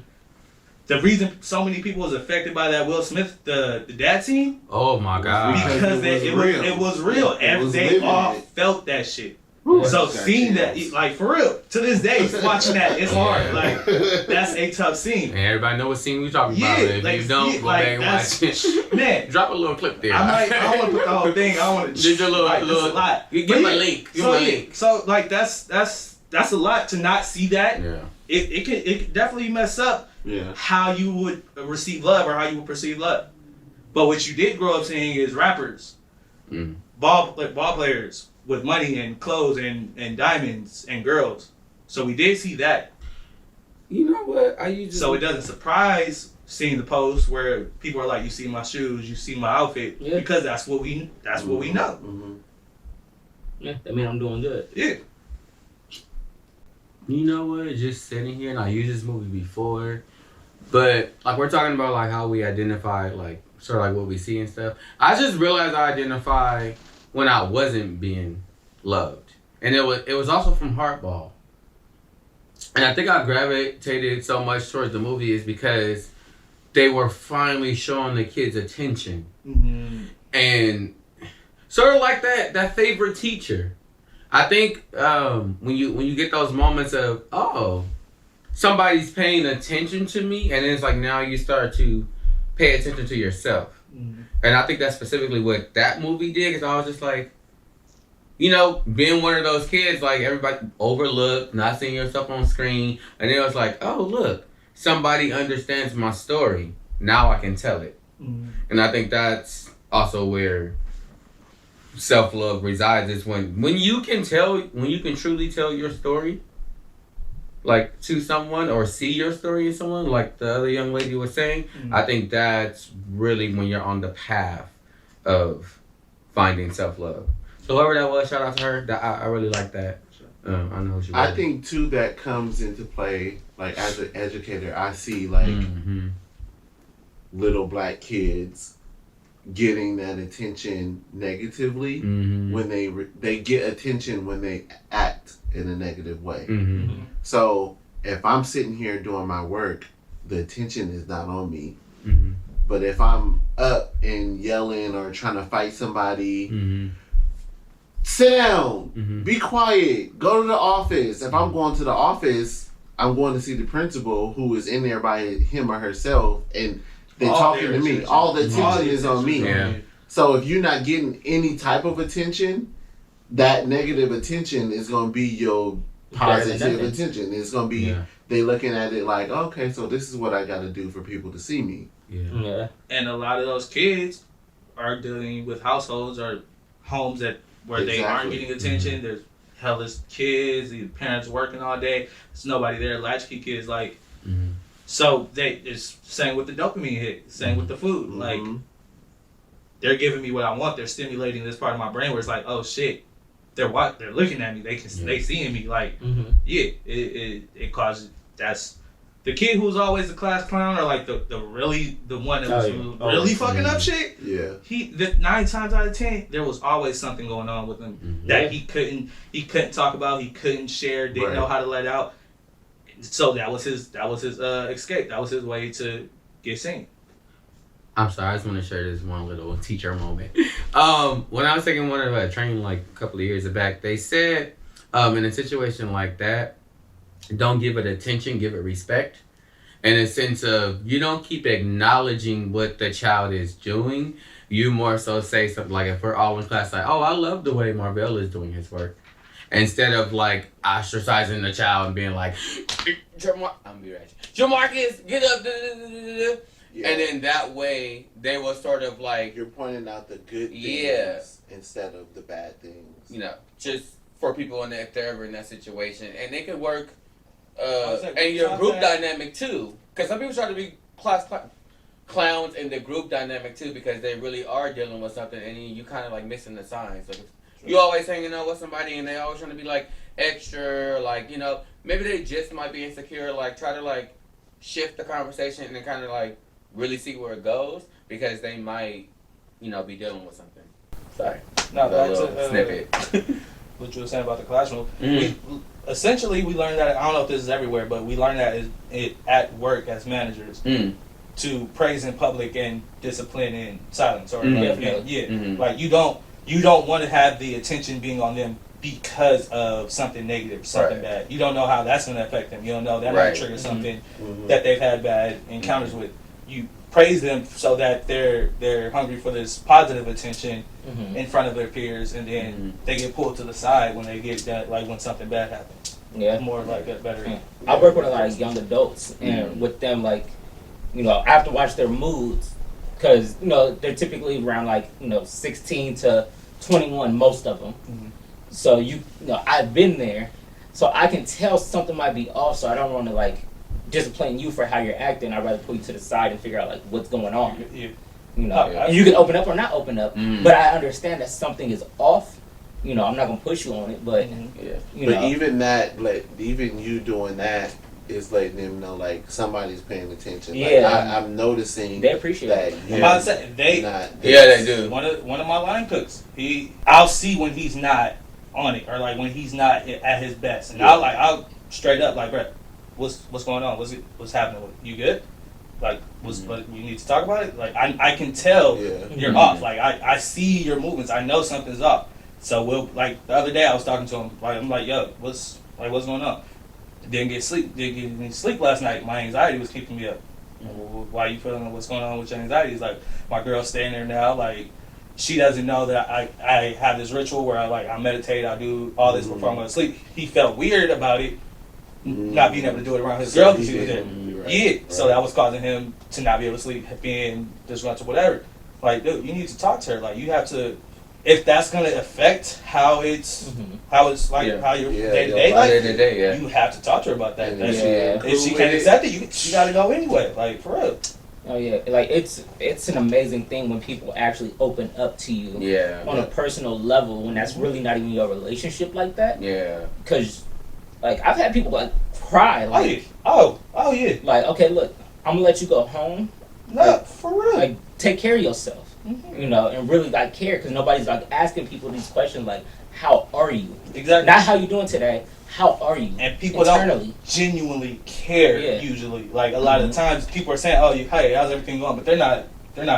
The reason so many people was affected by that Will Smith the dad scene Oh my God. because it was real. it was real. It was They living all it. felt that shit. So seeing that, like for real, to this day, watching that, it's hard. Like that's a tough scene. And everybody know what scene we talking Yeah, about. If like, you don't, yeah, go like, back and watch it. Man, Drop a little clip there. I don't want to put the whole thing. I want to Just a little, like, it's a lot. Give But me a link. Give me a link. So like that's a lot to not see that. Yeah. It could definitely mess up how you would receive love or how you would perceive love. But what you did grow up seeing is rappers, ball players with money and clothes and diamonds and girls. So we did see that. You know what? So it doesn't surprise seeing the post where people are like, "You see my shoes, you see my outfit," because that's what we know. Mm-hmm. Yeah, that mean I'm doing good. Yeah. You know what? Just sitting here, and I used this movie before, but like we're talking about like how we identify like sort of like what we see and stuff. I just realized I identify when I wasn't being loved, and it was also from Hardball. And I think I gravitated so much towards the movie is because they were finally showing the kids attention, and sort of like that favorite teacher. I think when you get those moments of somebody's paying attention to me, and then it's like now you start to pay attention to yourself. And I think that's specifically what that movie did, because I was just like, you know, being one of those kids, like everybody overlooked, not seeing yourself on screen, and then it was like, oh look, somebody understands my story. Now I can tell it. And I think that's also where self-love resides, is when you can truly tell your story, like to someone, or see your story in someone, like the other young lady was saying. I think that's really when you're on the path of finding self-love. So whoever that was, shout out to her. I really like that. I know who she was. I think too that comes into play, like as an educator, I see like little black kids getting that attention negatively when they get attention when they act in a negative way. So if I'm sitting here doing my work, the attention is not on me. But if I'm up and yelling or trying to fight somebody, sit down, be quiet, go to the office. If I'm going to the office, I'm going to see the principal who is in there by him or herself, and they're talking to me. All the attention is on me. Yeah. So if you're not getting any type of attention, that negative attention is going to be your positive attention. It's going to be, they looking at it like, okay, so this is what I got to do for people to see me. Yeah. And a lot of those kids are dealing with households or homes where they aren't getting attention. There's hellish kids, the parents working all day. There's nobody there. Latchkey kids, like, so it's same with the dopamine hit, same with the food. Like, they're giving me what I want. They're stimulating this part of my brain where it's like, oh shit, they're looking at me. They seeing me. Like, it causes, that's the kid who's always the class clown, or like the one that was really fucking up shit. Yeah. 9 times out of 10, there was always something going on with him that he couldn't talk about, he couldn't share, didn't know how to let out. So that was his escape. That was his way to get seen. I'm sorry, I just want to share this one little teacher moment. When I was taking one of a training like a couple of years back, they said in a situation like that, don't give it attention, give it respect. In a sense of, you don't keep acknowledging what the child is doing. You more so say something like, if we're all in class, like, oh, I love the way Marvell is doing his work. Instead of like ostracizing the child and being like, Jamarcus, get up. Yeah. And then that way, they will sort of like, you're pointing out the good things instead of the bad things. You know, just for people if they're ever in that situation. And they can work and your group dynamic too. Because some people try to be clowns in the group dynamic too, because they really are dealing with something, and you kind of like missing the signs. Like, you always hanging out with somebody and they always trying to be like extra, like, you know, maybe they just might be insecure, like try to like shift the conversation and then kind of like really see where it goes, because they might, you know, be dealing with something. Sorry. No, that's a snippet. What you were saying about the classroom. We learned that, I don't know if this is everywhere, but we learned that it at work as managers to praise in public and discipline in silence. Or like, definitely. like you don't want to have the attention being on them because of something negative, something bad. You don't know how that's going to affect them. You don't know that might trigger something that they've had bad encounters with. You praise them so that they're hungry for this positive attention in front of their peers, and then they get pulled to the side when they get that, like when something bad happens. Yeah, More like that better. Yeah. I work with a lot of young adults, and with them, like, you know, I have to watch their moods, because, you know, they're typically around, like, you know, 16 to 21, most of them. So, you know, I've been there, so I can tell something might be off, so I don't want to, like, discipline you for how you're acting. I'd rather pull you to the side and figure out, like, what's going on. Yeah. You know, and you can open up or not open up, but I understand that something is off. You know, I'm not going to push you on it, but, you know. Even that, like, even you doing that is letting them know, like, somebody's paying attention. Yeah. Like, I'm noticing they appreciate that. it. I'm about to say, they do. One of my line cooks, I'll see when he's not on it, or like when he's not at his best, and I'll straight up like, bro, what's going on? What's happening with you? Good? Like, what you need to talk about it? Like, I can tell you're off. Like, I see your movements. I know something's off. So we'll, like, the other day I was talking to him. Like, I'm like, yo, what's going on? Didn't get any sleep last night. My anxiety was keeping me up. Well, why are you feeling? What's going on with your anxiety? He's like, my girl's staying there now. Like, she doesn't know that I have this ritual where I meditate. I do all this before I'm going to sleep. He felt weird about it, not being able to do it around his girl because she was there. Right. So that was causing him to not be able to sleep, being disgruntled, whatever. Like, dude, you need to talk to her. Like, you have to. If that's gonna affect how it's how your day-to-day life, you have to talk to her about that. If she can't accept it, you gotta go anyway. Like, for real. Oh yeah, like it's an amazing thing when people actually open up to you on a personal level, when that's really not even your relationship like that. Yeah. Because, like, I've had people like cry, like, oh yeah, like, okay, look, I'm gonna let you go home. No, like, for real. Like, take care of yourself. You know, and really, like, care, because nobody's, like, asking people these questions, like, how are you? Exactly. Not how you doing today, how are you? And people don't genuinely care, usually. Like, a lot of the times, people are saying, oh, hey, how's everything going? But they're not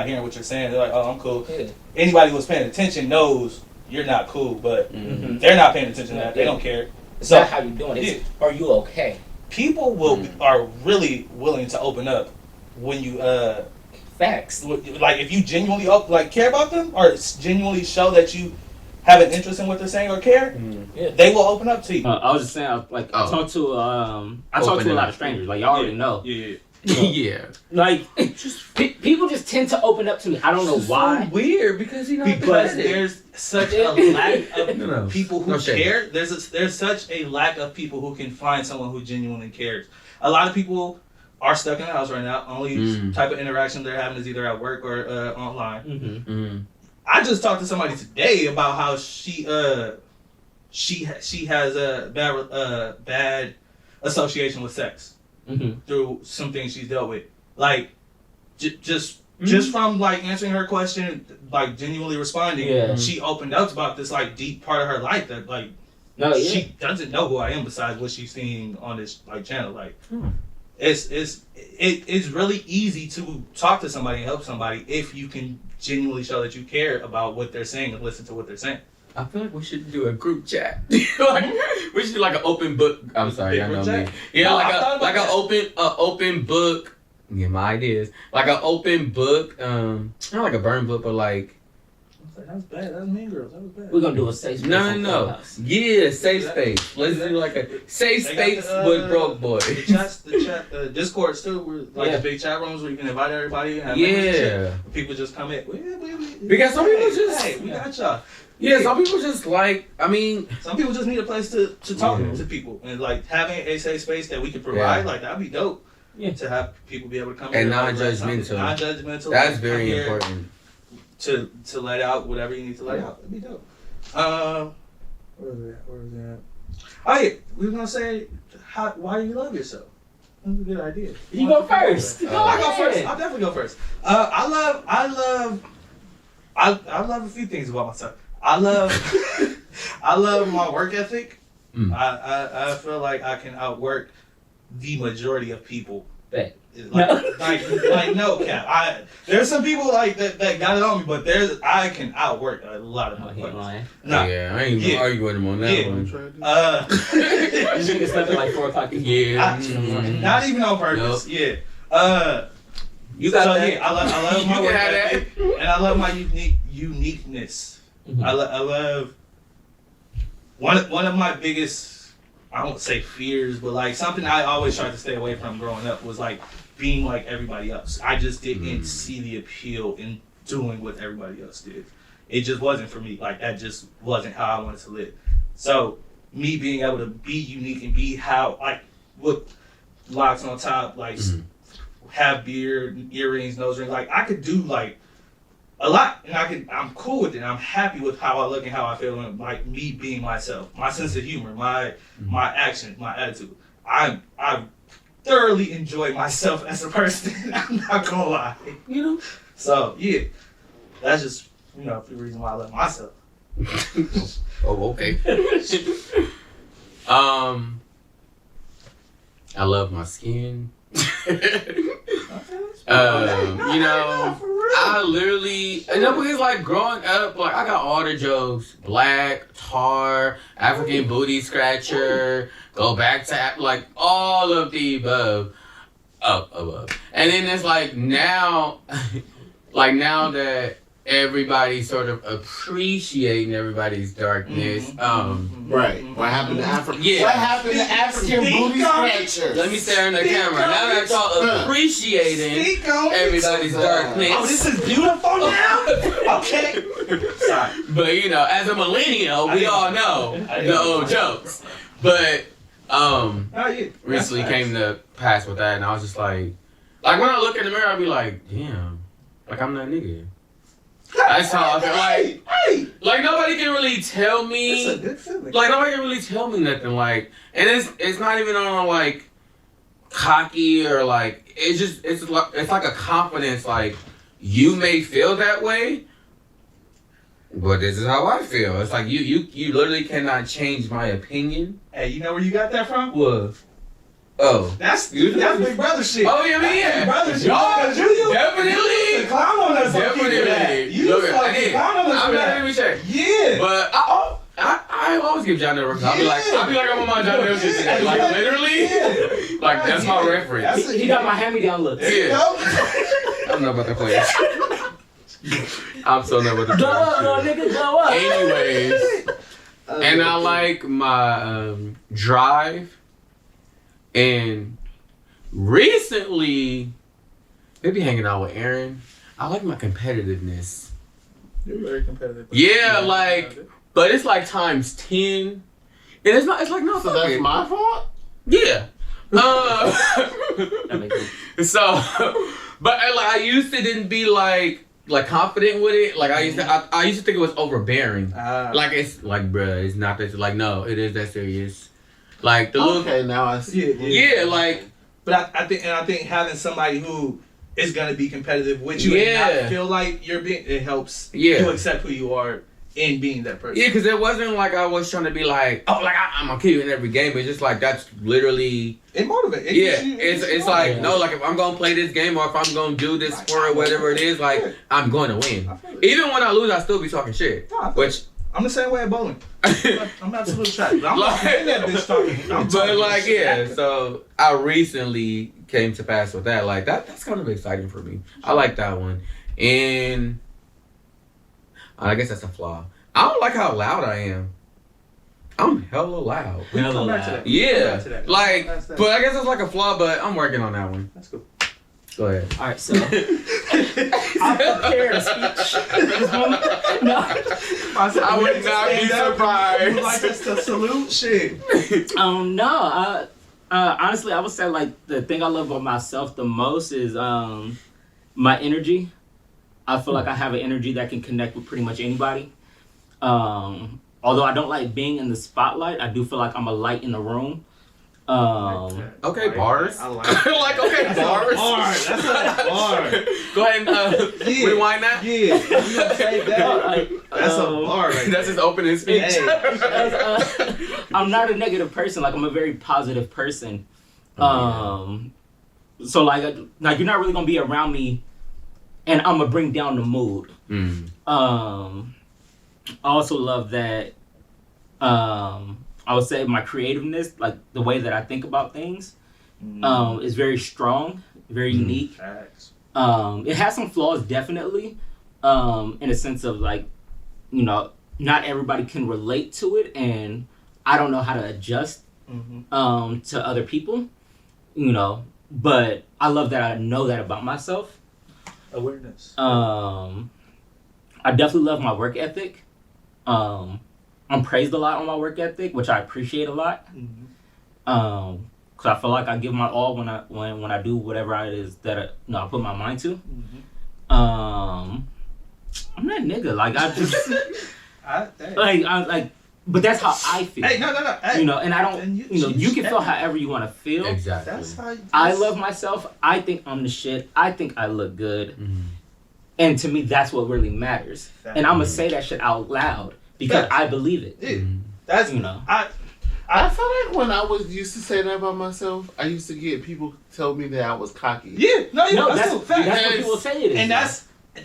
hearing what you're saying. They're like, oh, I'm cool. Yeah. Anybody who's paying attention knows you're not cool, but they're not paying attention to that. They don't care. It's not how you doing. It's, are you okay? People are really willing to open up when you, facts. Like, if you genuinely care about them, or genuinely show that you have an interest in what they're saying or care, they will open up to you. I was just saying, I talk to a lot of strangers. Like, y'all already know. Yeah. Like, people just tend to open up to me. I don't know why. So weird, because there's such a lack of people who care. There's such a lack of people who can find someone who genuinely cares. A lot of people are stuck in the house right now. Only type of interaction they're having is either at work or online. I just talked to somebody today about how she has a bad association with sex through some things she's dealt with. Like, just from, like, answering her question, like, genuinely responding, she opened up about this, like, deep part of her life that, like, she doesn't know who I am besides what she's seeing on this, like, channel. Like, it's really easy to talk to somebody and help somebody if you can genuinely show that you care about what they're saying and listen to what they're saying. I feel like we should do a group chat. We should do like an open book. I'm sorry, I know me. Yeah, like an open book. Yeah, my ideas. Like an open book. Not like a burn book, but like. That was bad. That was Mean Girls. That was bad. We're gonna do a safe space. No. Yeah, safe space. Let's do like a safe space with broke boy. The Discords too. We're like the big chat rooms where you can invite everybody. And people just come in. Because some people just. Hey, we got y'all. Yeah, some people just like. I mean, some people just need a place to talk to people, and like having a safe space that we can provide, like, that'd be dope. Yeah, to have people be able to come and in non-judgmental. Non-judgmental. That's very important. To let out whatever you need to let out. That'd be dope. Where was that? Oh yeah, we were gonna say why you love yourself. That's a good idea. You go first. I'll go first. I'll definitely go first. I love a few things about myself. I love my work ethic. I feel like I can outwork the majority of people Like no cap. There's some people like that got it on me, but I can outwork a lot of He ain't motherfuckers. lying. Nah. Yeah, I ain't gonna argue with him on that Yeah. one. You niggas slept at like 4 o'clock. Yeah. Not even on purpose. Nope. Yeah. You got that. Yeah, I love my You work can have that. ethic, and I love my uniqueness. Mhm. I love one of my biggest, I won't say fears, but like something I always tried to stay away from growing up was like being like everybody else. I just didn't see the appeal in doing what everybody else did. It just wasn't for me. Like that just wasn't how I wanted to live. So me being able to be unique and be how like with locks on top, like have beard, earrings, nose rings, like I could do like a lot, and I'm cool with it. I'm happy with how I look and how I feel, and like me being myself, my sense of humor, my actions, my attitude. I thoroughly enjoy myself as a person. I'm not gonna lie, You know? So yeah, that's just the reason why I love myself. Oh, okay. I love my skin. I literally, because like growing up, like I got all the jokes: black, tar, African booty scratcher, go back to like all of the above, above. And then it's like now, that everybody's sort of appreciating everybody's darkness. Right. What happened to Africa? Yeah. What happened to African booty scratchers? Let me stare in the camera. Now that y'all appreciating everybody's darkness. Oh, this is beautiful now. Okay. Sorry. But as a millennial, we all know the old jokes. But recently came to pass with that, and I was just like when I look in the mirror, I'll be like, damn, like I'm that nigga. That's how I feel. Like nobody can really tell me. It's a good feeling. Like nobody can really tell me nothing. Like, and it's not even on like cocky or like it's like a confidence. Like you may feel that way, but this is how I feel. It's like you literally cannot change my opinion. Hey, you know where you got that from? What? Oh. That's Big Brother shit. Oh yeah, Big Brother shit. Y'all, You definitely. used to clown on us. Definitely. You used to fucking clown on us I'm for not that. even sure. Yeah. But I always give John Denver. I'll be like I'm on my John Denver shit today. Like literally. Like that's my reference. He got my hand-me-down looks. Yeah. I'm not about to play this. I'm so not about to Glow up, play little nigga, glow up. Anyways. And I like my drive. And recently, maybe hanging out with Aaron, I like my competitiveness. You're very competitive. Yeah, but it's like times 10. And it's like, no, So fuck that's it. my fault? Yeah. That makes sense. So, but I used to didn't be like confident with it. Like I used to think it was overbearing. Like it's like, bruh, it's not that. Like no, it is that serious. Like the little. Okay, now I see. Yeah, like. But I think having somebody who is gonna be competitive with you and not feel like you're being, it helps you accept who you are in being that person. Yeah, because it wasn't like I was trying to be like, oh, like I'm gonna kill you in every game. It's just like that's literally. It motivates. It's like no, like if I'm gonna play this game or if I'm gonna do this sport or whatever it is, like I'm going to win. Even when I lose, I still be talking shit. Which I'm the same way at bowling. I'm absolute trash. I'm not in that bitch talking. But like so I recently came to pass with that. Like that's kind of exciting for me. I like that one, and I guess that's a flaw. I don't like how loud I am. I'm hella loud. We come back to that. Yeah, like, That's that. but I guess it's like a flaw. But I'm working on that one. That's cool. Go ahead. All right, so I prepared a speech. No, I would not be surprised. You like us to salute shit. no. Honestly, I would say like the thing I love about myself the most is my energy. I feel like I have an energy that can connect with pretty much anybody. Although I don't like being in the spotlight, I do feel like I'm a light in the room. Okay, bars. I like it. Like okay, bars. That's a bar. Go ahead and rewind that. Yeah, you gonna say that? That's a bar right That's his opening speech. I'm not a negative person. Like I'm a very positive person. So like you're not really gonna be around me, and I'm gonna bring down the mood. I also love that. I would say my creativeness, like the way that I think about things, is very strong, very unique. Facts. It has some flaws, definitely, in a sense of like, you know, not everybody can relate to it, and I don't know how to adjust to other people, you know. But I love that I know that about myself. Awareness. I definitely love my work ethic. I'm praised a lot on my work ethic, which I appreciate a lot. Cause I feel like I give my all when I do whatever it is that I put my mind to. I'm that nigga. Like I just but that's how I feel. Hey, no. Hey. You know, and I don't. You can feel however you want to feel. Exactly. That's how I love myself. I think I'm the shit. I think I look good. And to me, that's what really matters. And I'm gonna say that shit out loud because I believe it. Yeah. That's I feel like when I was used to say that about myself, I used to get people tell me that I was cocky. Yeah, that's a fact. That's what people say it is. And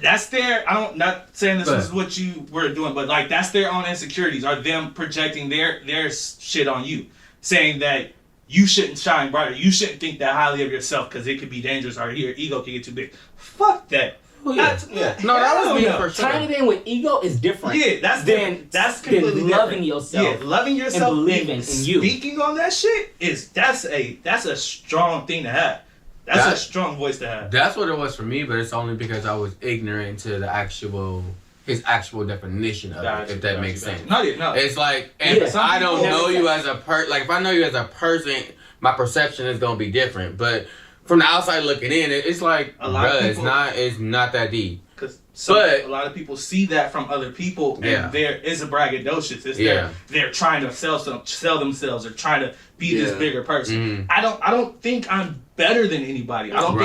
that's their. Not saying this is what you were doing, but like that's their own insecurities. Are them projecting their shit on you, saying that you shouldn't shine brighter, you shouldn't think that highly of yourself because it could be dangerous or your ego can get too big. Fuck that. No, that was me for sure. Tying it in with ego is different. Yeah, that's completely than loving different. yourself. Yeah, loving yourself and believing in you. Speaking on that shit that's a strong thing to have. That's a strong voice to have. That's what it was for me, but it's only because I was ignorant to his actual definition of it, if that makes sense. No. It's like, if I don't know you as a like if I know you as a person, my perception is gonna be different. But from the outside looking in, it's like, it's not that deep. Because a lot of people see that from other people, and there is a braggadocious. It's they're trying to sell themselves or trying to be this bigger person. I don't think I'm better than anybody. I don't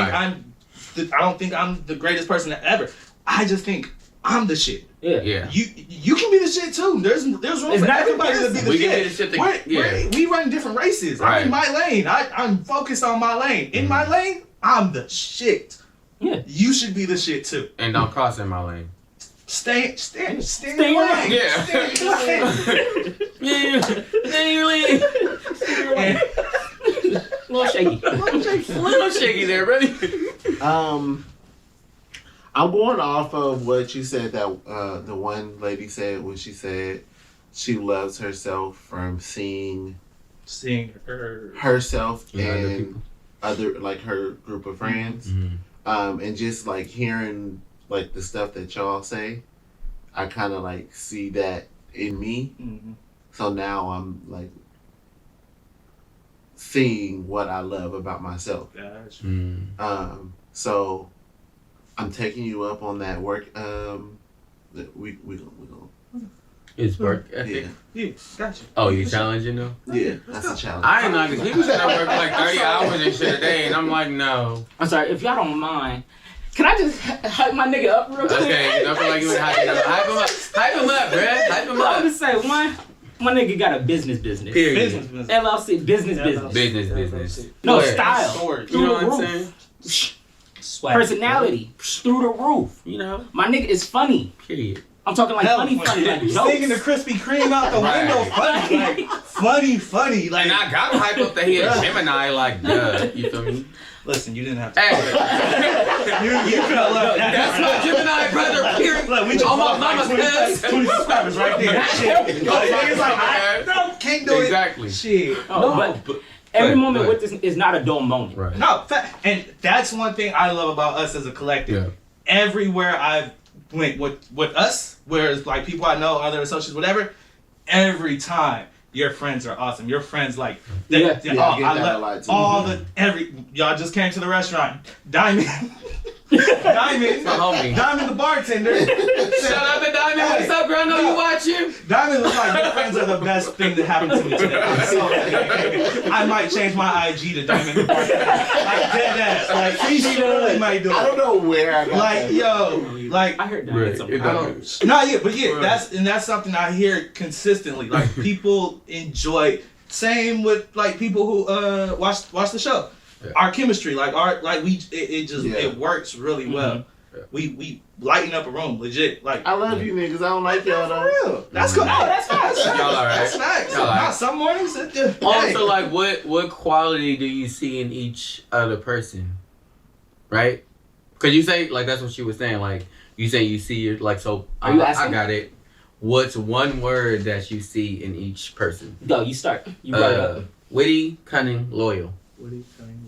think I'm the greatest person ever. I just think I'm the shit. Yeah. You can be the shit too. There's room for everybody to be the shit. We run different races. Right. I'm in my lane. I'm focused on my lane. In my lane, I'm the shit. Yeah. You should be the shit too. And don't cross in my lane. Stay in your lane. Yeah. Stay in your lane. Stay in your lane. Little shaky there, buddy. I'm going off of what you said that the one lady said when she said she loves herself from seeing herself and other like her group of friends, and just like hearing like the stuff that y'all say, I kind of like see that in me. So now I'm like seeing what I love about myself. So I'm taking you up on that work. We gonna. It's work ethic. Yeah, gotcha. Oh, you challenging though? Yeah, that's a challenge. I ain't not, because people said I work like 30 hours and shit a day, and I'm like, no. I'm sorry, if y'all don't mind, can I just hype my nigga up real quick? Okay, don't feel like you would hype him up. Hype him up, bruh. Hype him I'm up. just saying, my nigga got a business. Period. LLC, business. Business. No, Yeah. style. You know what I'm saying? Swag. Personality through the roof. You know? My nigga is funny. Period. I'm talking like funny, like jokes. Singing the Krispy Kreme out the window, funny. Like, And I got hype up that he a Gemini, like, duh. You feel me? listen, you didn't have to. Hey. you could have left. That's my Gemini brother. Period. Look, we just On my lost mama's like ass. 20 subscribers right there. Shit. Like, niggas like, I can't do Exactly. it. Shit. No, but every moment with this is not a dull moment. Right. No, and that's one thing I love about us as a collective. Yeah. Everywhere I've went with us, where it's like people I know, other associates, whatever, every time your friends are awesome. Your friends like I get that a lot too. Y'all just came to the restaurant. Diamond Diamond My homie. the bartender. Shout out to Diamond. What's up, girl? I know you watching. Diamond was like, your friends are the best thing that happened to me today. So, I might change my IG to Diamond the bartender. Like dead ass. Like he surely might do it. I don't know where I got Like, that. yo, like I heard that. Right. Something. That's something I hear consistently. Like people enjoy. Same with like people who watch the show. our chemistry, like it works really well. Yeah. We lighten up a room, legit. Like I love you niggas. I don't like y'all for though. real. That's cool. No, that's facts. Y'all alright? That's facts. Y'all alright? Not some mornings. Also, like, what quality do you see in each other person? Right? Because you say, like, that's what she was saying. Like, you say you see your, like, so. Are you I asking? got it. What's one word that you see in each person? Go, you start. You brought it up. Witty, cunning, loyal.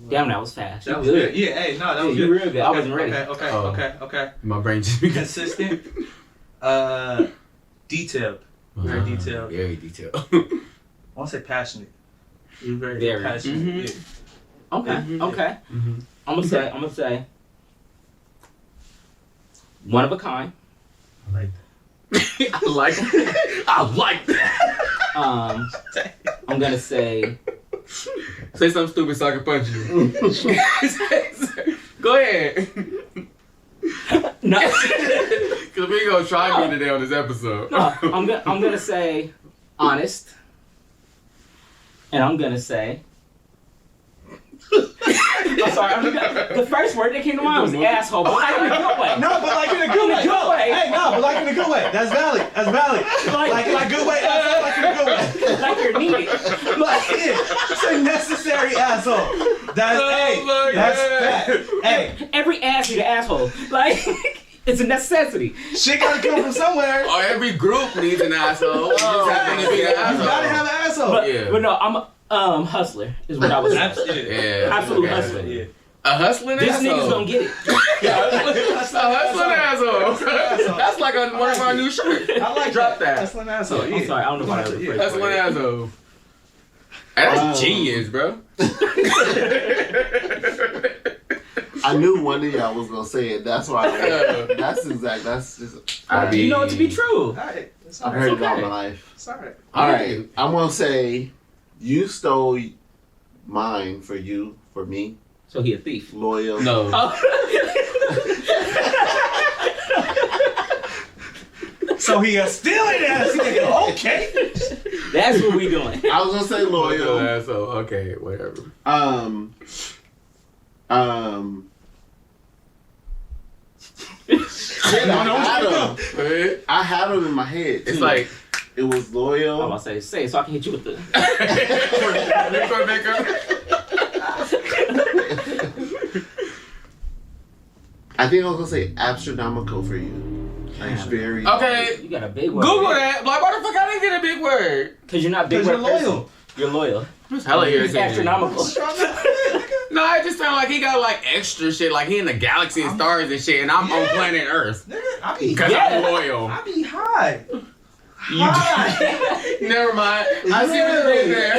Damn, that was fast. That You was good. Yeah, hey, no, that was you good. real good. I wasn't ready. Okay. My brain just Consistent. Detailed. Very detailed. Very detailed. I want to say passionate. You're very passionate. Mhm. Yeah. Okay, Mhm. okay. Mm-hmm. I'm gonna say one of a kind. I like I like that. I'm gonna say Say something stupid so I can punch you. Go ahead. no. Because we gonna try me today on this episode. No, I'm gonna say honest, and I'm gonna say. I'm sorry. The first word that came to mind was asshole, but like in a good way. No, but like in a good way. good way. Hey, no, but like in a good way. That's valid. Like in a good way. Asshole, like in a good way. Like you're needed. Like it's a necessary asshole. That's fact. Hey, Every ass need an asshole. Like it's a necessity. shit gotta come from somewhere. Or every group needs an asshole. You just happen to be an You asshole. gotta have an asshole. But no, I'm a hustler is what I was saying. Yeah. Absolute okay. hustler. Yeah. A hustling This asshole. niggas don't get it. A hustling asshole. That's like one of our new shirts. I like Drop that. That's an asshole. I'm sorry, I don't know why that was the first That's one word. asshole. Hey, that's genius, bro. I knew one of y'all was gonna say it. That's why. That's exact. That's just. You know it to be true. Alright. It's I've alright. heard it all okay. my life. It's alright. All right, I'm gonna say, you stole mine for you, for me, So he a thief. loyal. No. So he a stealing ass nigga. Okay. That's what we doing. I was gonna say loyal. Asshole. Okay, whatever. Shit, I had them in my head. Too. It's like it was I'm loyal. about to say it so I can hit you with the. I think I was gonna say astronomical for you. Like very. Okay. You got a big word. Google that. Like, why the fuck I didn't get a big word? Because you're not big Because word you're person. loyal. You're loyal. Hella It's irritating. astronomical. No, it just sound like he got like extra shit. Like he in the galaxy and stars and shit, and I'm on planet Earth. Nigga, I be Because I'm loyal. I be high. Never mind. I see what you did there.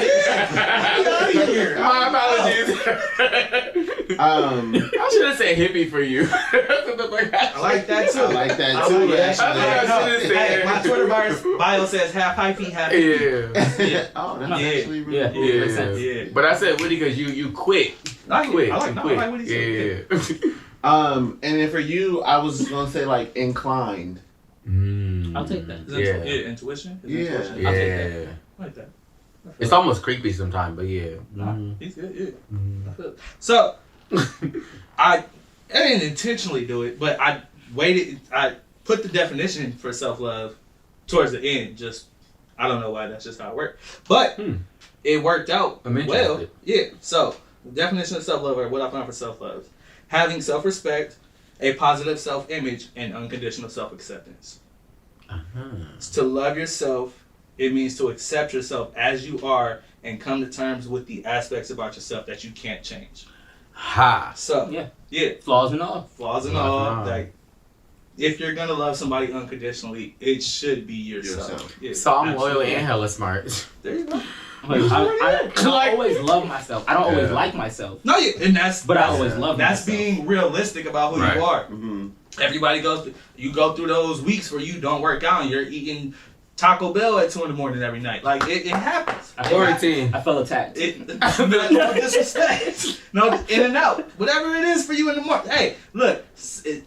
My apologies. I should have said hippie for you. I like that too. I like that too. that. Actually. Hey, my Twitter bio says half hyphy, half Yeah. Oh, that's Yeah. actually really Yeah. cool. Makes sense. Yeah. But I said Woody because you quit. I Quit. like what he said. Yeah. And then for you, I was gonna say like inclined. I'll take that. Yeah. Intuition? Yeah. Intuition? I'll take Yeah. I like that. It's almost creepy sometimes, but yeah. He's good, yeah. I feel it. So, I didn't intentionally do it, but I put the definition for self-love towards the end. Just, I don't know why, that's just how it worked. But it worked out I'm well. interested. Yeah, so the definition of self-love, or what I found for self-love: having self-respect, a positive self-image, and unconditional self-acceptance. It's to love yourself. It means to accept yourself as you are and come to terms with the aspects about yourself that you can't change. Ha. So, yeah, Flaws and all. flaws and all. Like, if you're gonna love somebody unconditionally, it should be yourself. Yeah, So I'm loyal absolutely. and hella smart. There you go. I don't Like- always love myself. I don't always Yeah. like myself. No, yeah, and that's But I always love that's myself. being realistic about who Right. you are. Mm-hmm. Everybody goes. You go through those weeks where you don't work out and you're eating Taco Bell at 2 a.m. every night. Like it happens. I It feel, happens. Quarantine. I felt attacked. No disrespect. No, in and out. Whatever it is for you in the morning. Hey, look,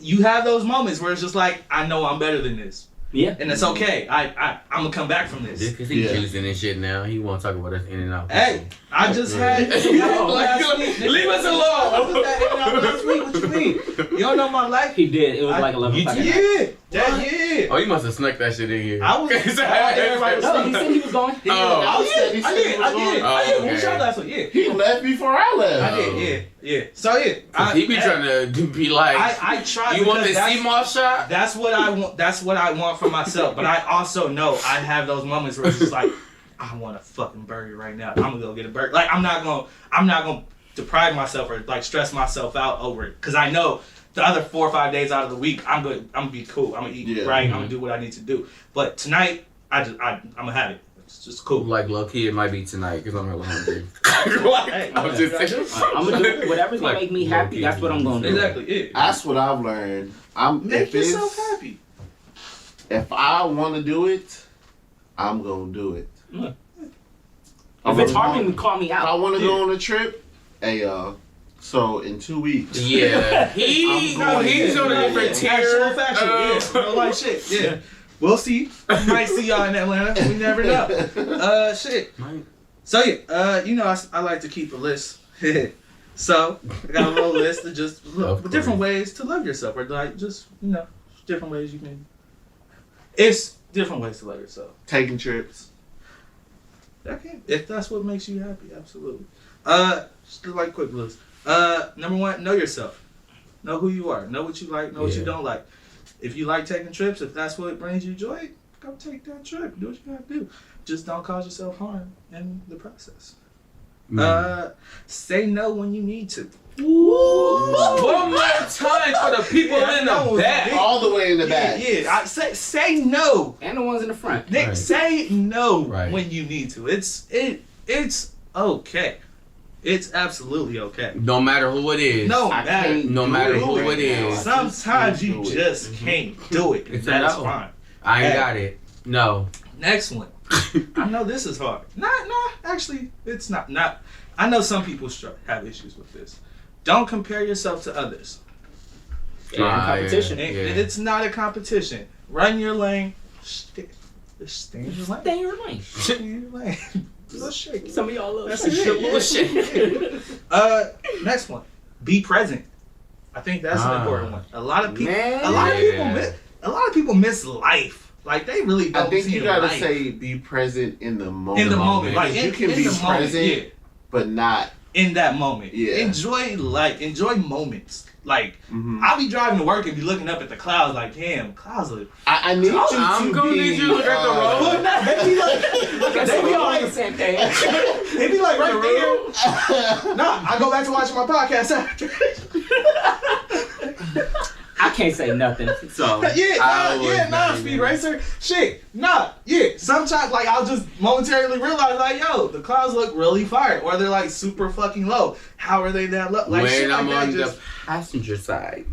you have those moments where it's just like, I know I'm better than this. Yeah. And it's okay. I'm gonna come back from this. Just because he's juicing and shit now, he won't talk about us in and out. Hey, I just had leave us alone. I just had in and out last week. What you mean? You don't know my life? He did. It was like 11 o'clock. Yeah. Oh, you must have snuck that shit in here. I was. Everybody was No, he said he was going. I did. okay. When y'all last week, yeah. He left before I left. I did, yeah. So yeah, He be trying to be like, I try. you want the because CMOS shot? That's what I want. That's what I want for myself. But I also know I have those moments where it's just like, I want a fucking burger right now. I'm gonna go get a burger. Like I'm not gonna deprive myself or like stress myself out over it because I know the other 4 or 5 days out of the week I'm gonna be cool. I'm gonna eat right. I'm gonna do what I need to do. But tonight I'm gonna have it. It's just cool. Like low key, it might be tonight because I'm hella hungry. Hey, I'm just saying. I'm gonna do whatever's gonna make me happy. That's what I'm gonna do. Exactly. Yeah. That's what I've learned. Make yourself happy. If I want to do it, I'm gonna do it. If it's hard, then call me If I out. want to go on a trip, hey y'all. So in 2 weeks. Yeah, he's on a different tier. Actual factual. Yeah. Real life shit. Yeah. We'll see. We might see y'all in Atlanta. We never know. Shit. So yeah, you know, I like to keep a list. So I got a little list of just different ways to love yourself, or like just different ways you can. It's different ways to love yourself. Taking trips. Okay, if that's what makes you happy, absolutely. Just like quick list. Number 1, know yourself. Know who you are. Know what you like. Know what you don't like. If you like taking trips, if that's what brings you joy, go take that trip. Do what you gotta do. Just don't cause yourself harm in the process. Say no when you need to. One more time for the people in the back. All the way in the back. Yeah. I say no. And the ones in the front. Nick, Right. say no Right. when you need to. It's okay. It's absolutely okay. No matter who it is. No I matter. can't No do matter it who right it is. now. Sometimes you do it. just can't do it. It's That's a no. fine. I ain't got it. No. Next one. I know this is hard. Actually, it's not. I know some people have issues with this. Don't compare yourself to others. Competition. Yeah. It's not a competition. Run your lane. Stay in your lane. Stay in your lane. Stay in your lane. Little shake. Some of y'all love That's shit. it. Little shake. Next one. Be present. I think that's an important one. A lot of people miss life. Like they really don't I think see you gotta life. say be present in the moment. In the moment. Like you can be present, but not in that moment. Yeah. Enjoy moments. Like I'll be driving to work and be looking up at the clouds like, damn, clouds look. I need you I'm to gonna be, need you to look at the road. They be like, So we all on the same page. they be like right there. Nah, I go back to watching my podcast after. I can't say nothing. So Speed Racer. Shit, sometimes like I'll just momentarily realize like, yo, the clouds look really fire, or they're like super fucking low. How are they that low? Like When shit I'm like on that the passenger side.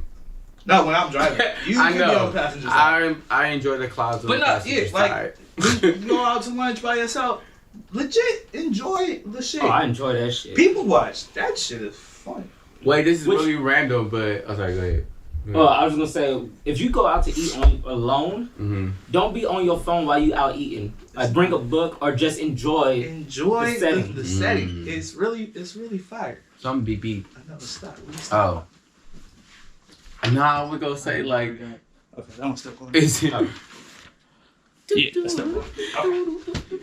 No, when I'm driving, you I can know. be on the passenger side. I enjoy the clouds on But the no, passenger yeah, like- side. You go out to lunch by yourself, legit enjoy the shit. oh, I enjoy that shit. People watch that shit is fun. Wait, this is Which- really random, but oh, sorry, go ahead. Well, I was gonna say, if you go out to eat alone, don't be on your phone while you out eating. Like bring a book or just enjoy. Enjoy The setting. the setting. It's really fire. Some beep beep. I know. Stop. Oh. Nah, we gonna say like. Okay, that one's still going. Is it? Yeah, that's still going.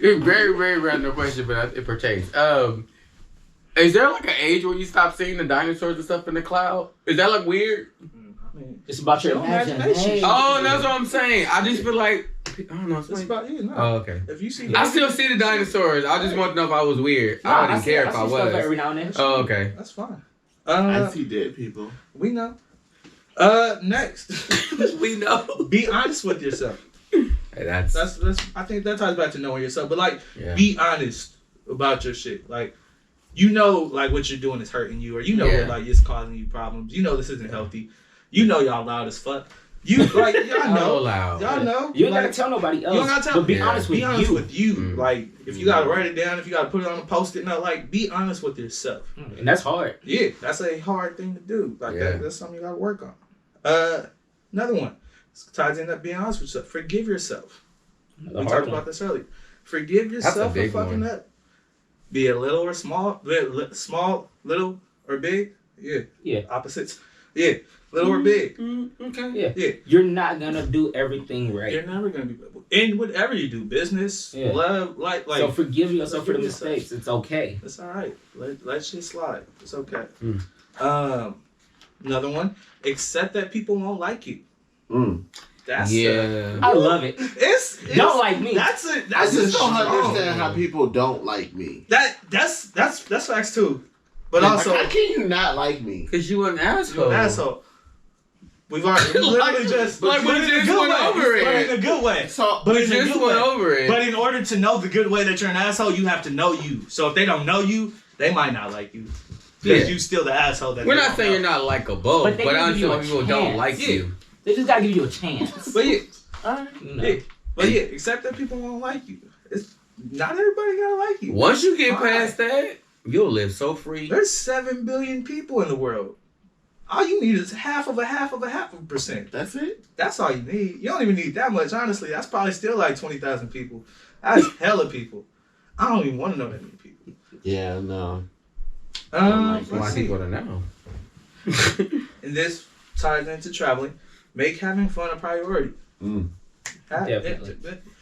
It's very, very random question, but it pertains. Is there like an age where you stop seeing the dinosaurs and stuff in the cloud? Is that like weird? It's about your imagination. Oh, that's what I'm saying. I just feel like I don't know. It's about you. No. Oh, okay. If you see, I still see the dinosaurs. I just want to know if I was weird. Nah, I didn't care if I see stuff every was. now and then. Oh, okay. that's fine. I see dead people. We know. Next, We know. be honest with yourself. Hey, that's I think that ties back to knowing yourself. But like, Yeah. be honest about your shit. Like, you know, like what you're doing is hurting you, or you know, Yeah. like it's causing you problems. You know, this isn't healthy. You know, y'all loud as fuck. You like, y'all so know, loud. y'all know. You ain't like, gotta tell nobody else. You don't gotta tell. But be Yeah. honest with Be honest you. with you. Mm. Like, if you gotta write it down, if you gotta put it on a post-it note, like, be honest with yourself. And that's hard. Yeah, that's a hard thing to do. Like Yeah. that's something you gotta work on. Another one. ties in up being honest with yourself. Forgive yourself. The We hard talked one. about this earlier. Forgive yourself for big fucking one. up. Be it little or small, small, little or big. Yeah. Yeah. Opposites. Yeah. Little or big. Okay. Yeah. Yeah. You're not gonna do everything right. You're never gonna be. And whatever you do, business, Yeah. love, like. So forgive yourself for the forgive yourself. mistakes. It's okay. It's all right. Let shit slide. It's okay. Mm. Another one. Accept that people won't like you. That's Yeah. I love it. It's Don't like me. That's it. I That's just don't strong. understand how people don't like me. That's facts too. But Like, also, how can you not like me? Because you an you're asshole. an asshole. We've already literally just like but we in a just good went way. over it. But in a good way. So, But We in a just good went way. over it. But in order to know the good way that you're an asshole, you have to know you. So if they don't know you, they might not like you. Because Yeah. you still the asshole that We're they not don't saying know. you're not likable, But they but give I'm you sure a people don't chance. like Yeah. you. They just gotta give you a chance. But yeah, You know. yeah. But yeah, accept that people won't like you. It's not everybody gotta like you. Once you get Fine. past that, you'll live so free. There's 7 billion people in the world. All you need is half of a percent. that's it? That's all you need. You don't even need that much, honestly. That's probably still like 20,000 people. That's hella people. I don't even want to know that many people. Yeah, no. Let's Why see. people to know? And this ties into traveling. Make having fun a priority. Definitely.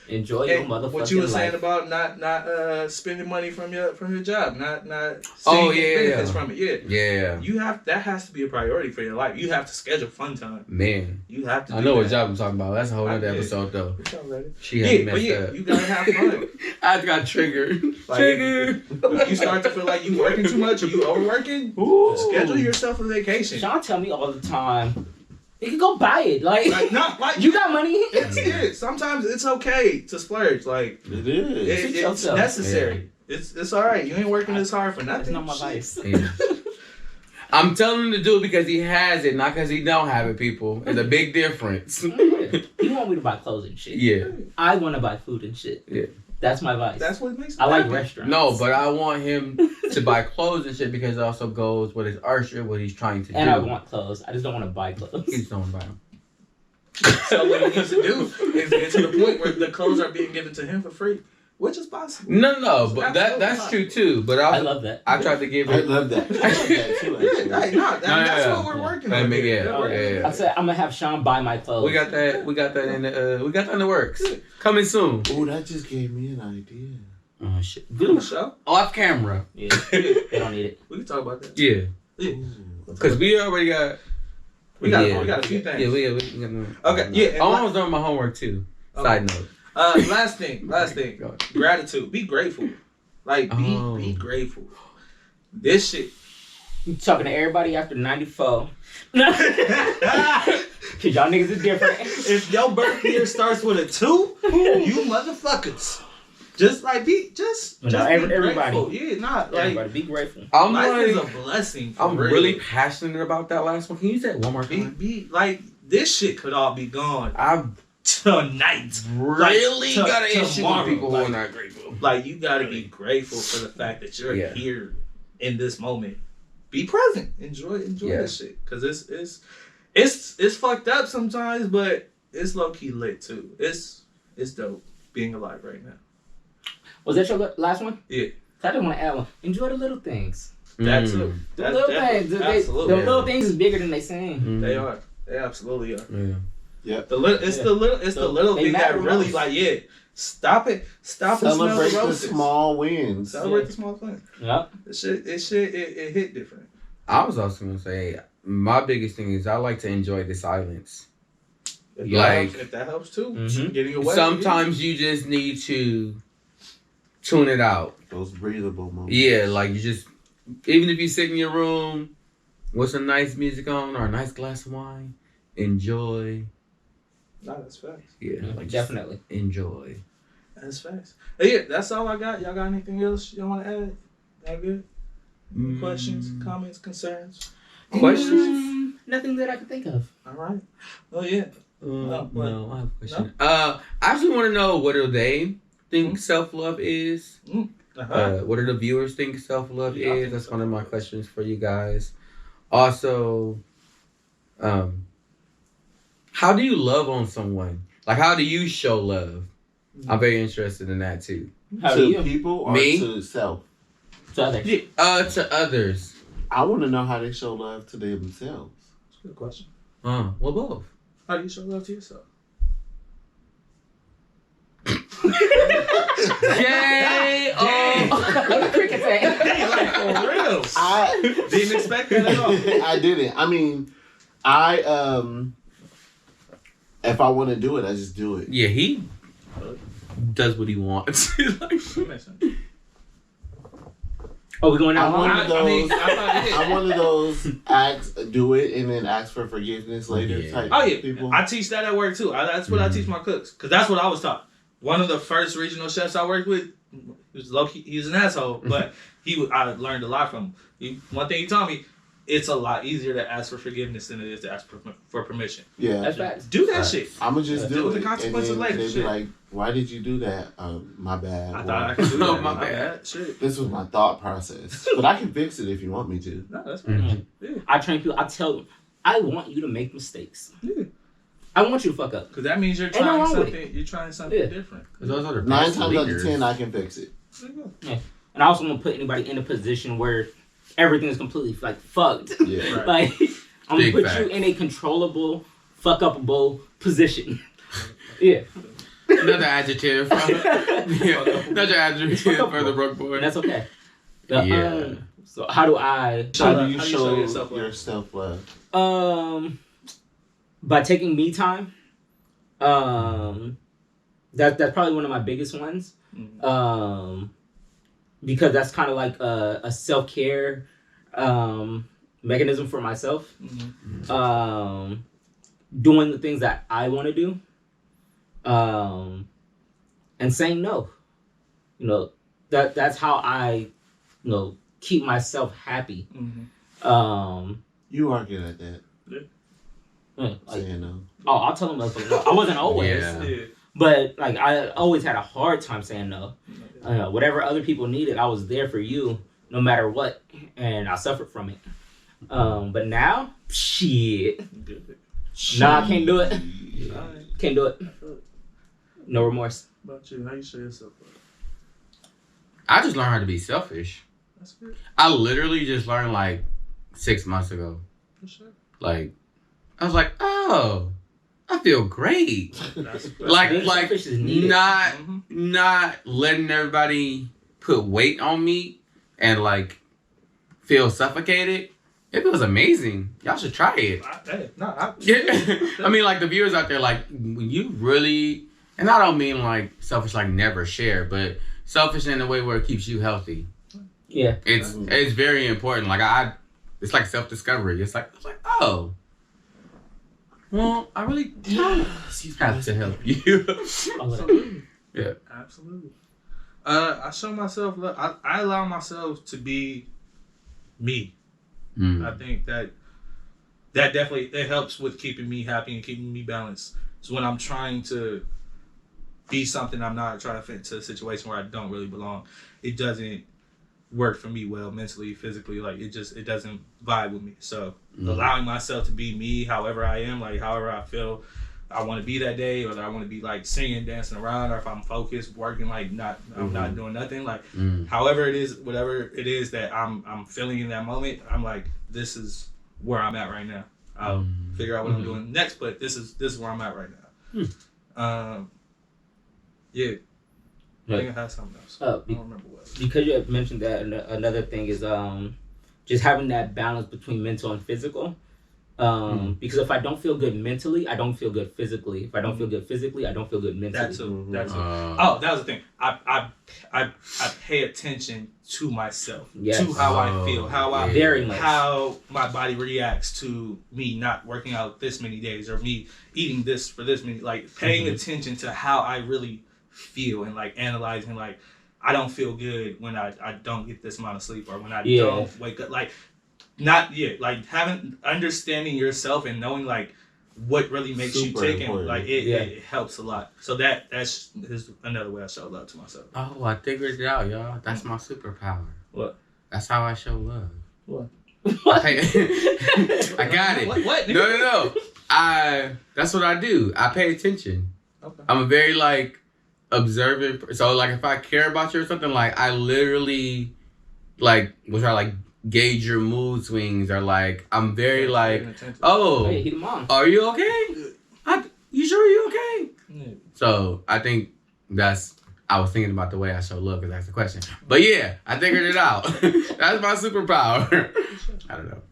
Enjoy And your motherfucking what you were saying life. about not spending money from your job, not Oh, seeing yeah, benefits yeah. from it. Yeah, Yeah. that has to be a priority for your life. You have to schedule fun time. Man. You have to. I do know what that. job I'm talking about. That's a whole other I did. episode, though. It's already. She had But messed yeah, up. you gotta have fun. I got triggered. Like, Triggered. If you start to feel like you working too much or you overworking, schedule yourself a vacation. Sean tell me all the time, you can go buy it. Like, Like not like you got money. It's it. Sometimes it's okay to splurge. Like It is. it's yourself. necessary. It's all right. You ain't working this hard for That's nothing. not my Shit. vice. Yeah. I'm telling him to do it because he has it, not because he don't have it, people. There's a big difference. You want me to buy clothes and shit. Yeah. I want to buy food and shit. Yeah. That's my vice. That's what makes me I like happy. restaurants. No, but I want him to buy clothes and shit because it also goes with his usher, what he's trying to And do. I want clothes. I just don't want to buy clothes. He just don't buy them. So what he needs to do is get to the point where the clothes are being given to him for free, which is possible. No, but that's Absolutely true too. But I I love that. tried to give I it. love that. I love that too, actually. Yeah, that's yeah. what we're working Yeah, on. yeah, here. yeah, We're working yeah. on I it. said I'm gonna have Sean buy my clothes. We got that. We got that in the. We got that in the works. Coming soon. Oh, that just gave me an idea. Oh shit. Good on the show. Off camera. Yeah, they don't need it. We can talk about that. Yeah. Yeah. Because we already got. We got Yeah. we got a few things. Yeah, we got. Okay, yeah, and I'm almost done with my homework too. Side note. Last thing. Go ahead. Gratitude. Be grateful. Like Oh. be grateful. This shit. You talking to everybody after 94? Cause y'all niggas is different. If your birth year starts with a 2, you motherfuckers. Just like be just No, be everybody. grateful. Yeah, not like Everybody, be grateful. I'm life is like, a blessing. For I'm real. really passionate about that last one. Can you say it one more time? be like this shit could all be gone I tonight. really to- got an issue with tomorrow, people who like- are not grateful. Like you gotta be grateful for the fact that you're Yeah. here in this moment. Be present. Enjoy Yeah. this shit. Cause it's fucked up sometimes, but it's low key lit too. It's dope being alive right now. Was that your last one? Yeah. I just want to add one. Enjoy the little things. That Mm. too. The That's little definitely- things. The absolutely. little things is bigger than they seem. Mm. They are. They absolutely are. Yeah. The little, it's Yeah. the little, it's the So little they thing that matter really most. like, yeah. Stop it. Stop and smell Celebrate the the roses. small wins. Celebrate Yeah. the small things. Yep. It hit different. I was also gonna say my biggest thing is I like to enjoy the silence. If Like- that helps, if that helps too, Mhm. getting away. Sometimes you just need to tune it out. Those breathable moments. Yeah, like you just even if you sit in your room with some nice music on or a nice glass of wine, enjoy. No, that's facts. Yeah, like just Definitely. enjoy. That's facts. Hey, yeah, that's all I got. Y'all got anything else y'all want to add? Y'all good? Questions, comments, concerns? Questions? Nothing that I can think of. All right. Oh yeah. what? No, I have a question. I actually want to know what do they think self-love is? Uh-huh. What do the viewers think self-love Yeah, I is? think That's one of my self-love. questions for you guys. Also, How do you love on someone? Like, how do you show love? I'm very interested in that too. How do To you? people or Me? to self? To others. To others. I want to know how they show love to themselves. That's a good question. Well, both. How do you show love to yourself? Yay! What the cricket say? Hey, like, for real. I Didn't expect that at all. I didn't. I mean, if I want to do it, I just do it. Yeah, he does what he wants. Like, That makes sense. Oh, we going out? I'm one of those. I I'm one of those do it and then ask for forgiveness later Yeah. type Oh yeah, people. I teach that at work too. That's what I teach my cooks, because that's what I was taught. One of the first regional chefs I worked with, he was low-key, he was an asshole, but I learned a lot from him. One thing he taught me, it's a lot easier to ask for forgiveness than it is to ask for permission. Yeah, That's facts. Do that Right. shit. I'ma just Deal do with it. the consequences and then later, they be shit. like, "Why did you do that?" My bad. I Or, thought I could do Oh, that. my My bad. bad. Shit. this was my thought process, but I can fix it if you want me to. No, that's fine. Yeah. I train people. I tell them, I want you to make mistakes. Yeah. I want you to fuck up. Because that means you're Ain't no trying wrong with something. You're trying something Yeah. different. those are the 9 best times out of leaders. 10, I can fix it. There you go. And I also want to put anybody in a position where everything is completely like fucked. Yeah. Right. Like I'm Big gonna put fact. you in a controllable, fuck upable position. Yeah, Another adjective. Yeah, another adjective for the broke boy. and that's okay. Yeah. So how do I? How do you How show yourself love? yourself love? By taking me time. That's probably one of my biggest ones. Because that's kind of like a self-care mechanism for myself. Doing the things that I want to do. And saying no. You know, that's how I, keep myself happy. You are good at that. Like, Saying no. oh, I'll tell them motherfuckers no. I wasn't always. Yeah. Yeah. But like I always had a hard time saying no. Whatever other people needed, I was there for you no matter what, and I suffered from it. But now, shit, nah, I can't do it. Alright. Can't do it. No remorse. How about you? How you show yourself love? I just learned how to be selfish. That's good. I literally just learned like 6 months ago. For sure. Like, I was like, oh, I feel great. That's Like, Being selfish is needed. not letting everybody put weight on me and like feel suffocated. It feels amazing. Y'all should try it. I mean, like the viewers out there, like when you really, and I don't mean like selfish, like never share, but selfish in a way where it keeps you healthy. Yeah. It's very important. Like it's like self-discovery. It's like oh, well, I really don't have to help you. Absolutely. Yeah. Absolutely. I show myself love. I allow myself to be me. I think that definitely it helps with keeping me happy and keeping me balanced. So when I'm trying to be something I'm not, trying to fit into a situation where I don't really belong, it doesn't work for me well mentally, physically. Like it doesn't vibe with me. So allowing myself to be me, however I am, like however I feel I want to be that day, or that I want to be like singing, dancing around, or if I'm focused, working, like I'm not doing nothing, like however it is, whatever it is that I'm feeling in that moment, I'm like, this is where I'm at right now. I'll figure out what I'm doing next, but this is where I'm at right now. Yeah. I think I had something else. I don't remember what. Because you have mentioned that, another thing is just having that balance between mental and physical. Because if I don't feel good mentally, I don't feel good physically. If I don't feel good physically, I don't feel good mentally. That's it. Oh, that was the thing. I pay attention to myself, Yes. to how I feel, how Very much. how my body reacts to me not working out this many days, or me eating this for this many. Like paying attention to how I really feel, and like analyzing, like I don't feel good when I don't get this amount of sleep, or when I don't wake up. Like like understanding yourself and knowing like what really makes you tick, and like it helps a lot. So that's another way I show love to myself. Oh, I figured it out, y'all. That's my superpower. What? That's how I show love. What? I got it. What? No. That's what I do. I pay attention. Okay. I'm a very like observant. So like if I care about you or something, like I literally like will try to like gauge your mood swings or like I'm very like, oh, Hey, he the mom. are you okay? You sure you okay? Yeah. So I think I was thinking about the way I show love because that's the question. But yeah, I figured it out. That's my superpower. I don't know.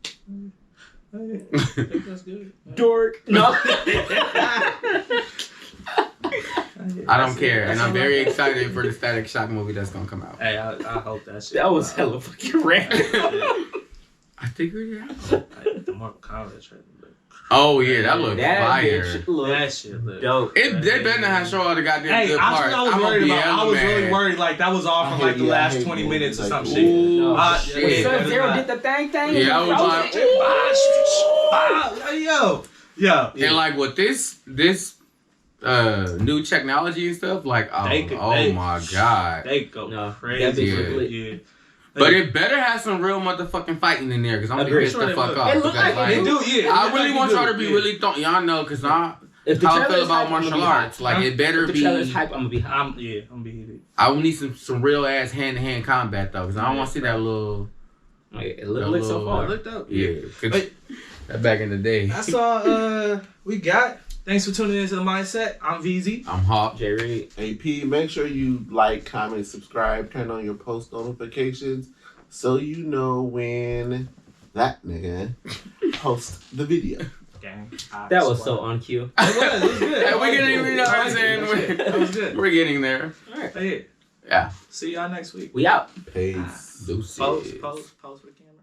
I think that's good. Dork. No. I don't care, and I'm very excited for the Static Shock movie that's gonna come out. Hey, I hope that shit. That was hella fucking random. I figured it out. The Mortal Kombat trailer. Oh yeah, that looks That fire. bitch look That shit look dope. They better not have show all the goddamn Hey, good that's parts. what I was I'm gonna worried be about. hella I was mad. really worried. Like that was all from like the last 20 minutes or some shit. Ooh, shit. When shit. Sub-Zero did the thing. Yeah, I was like, Yo. and like with this new technology and stuff, like oh my god. They go No, crazy. that bitch look lit. Yeah. But it better have some real motherfucking fighting in there, because I'm gonna be Agreed. pissed Sure the it fuck look. off. It look Because, like it do, yeah. I really want y'all to be Yeah. really y'all know, because I If the how I trailer feel is about hype, I'm martial gonna be arts. hype. Like it better If the be. trailer's hype, I'm gonna be hype. I'm gonna be heated. I will need some real ass hand to hand combat though, because I don't want to see that little. Like, it looked lit so It far. It looked up. Yeah, 'cause But- that back in the day. That's all we got. Thanks for tuning into The Mindset. I'm VZ. I'm hot. J Reed. AP, make sure you like, comment, subscribe, turn on your post notifications so you know when that nigga posts the video. Gang. That was so on cue. It was good. Hey, we're getting, you know what I'm saying? That was good. We're getting there. Hey, Yeah. see y'all next week. We out. Peace. Deuces. Post for the camera.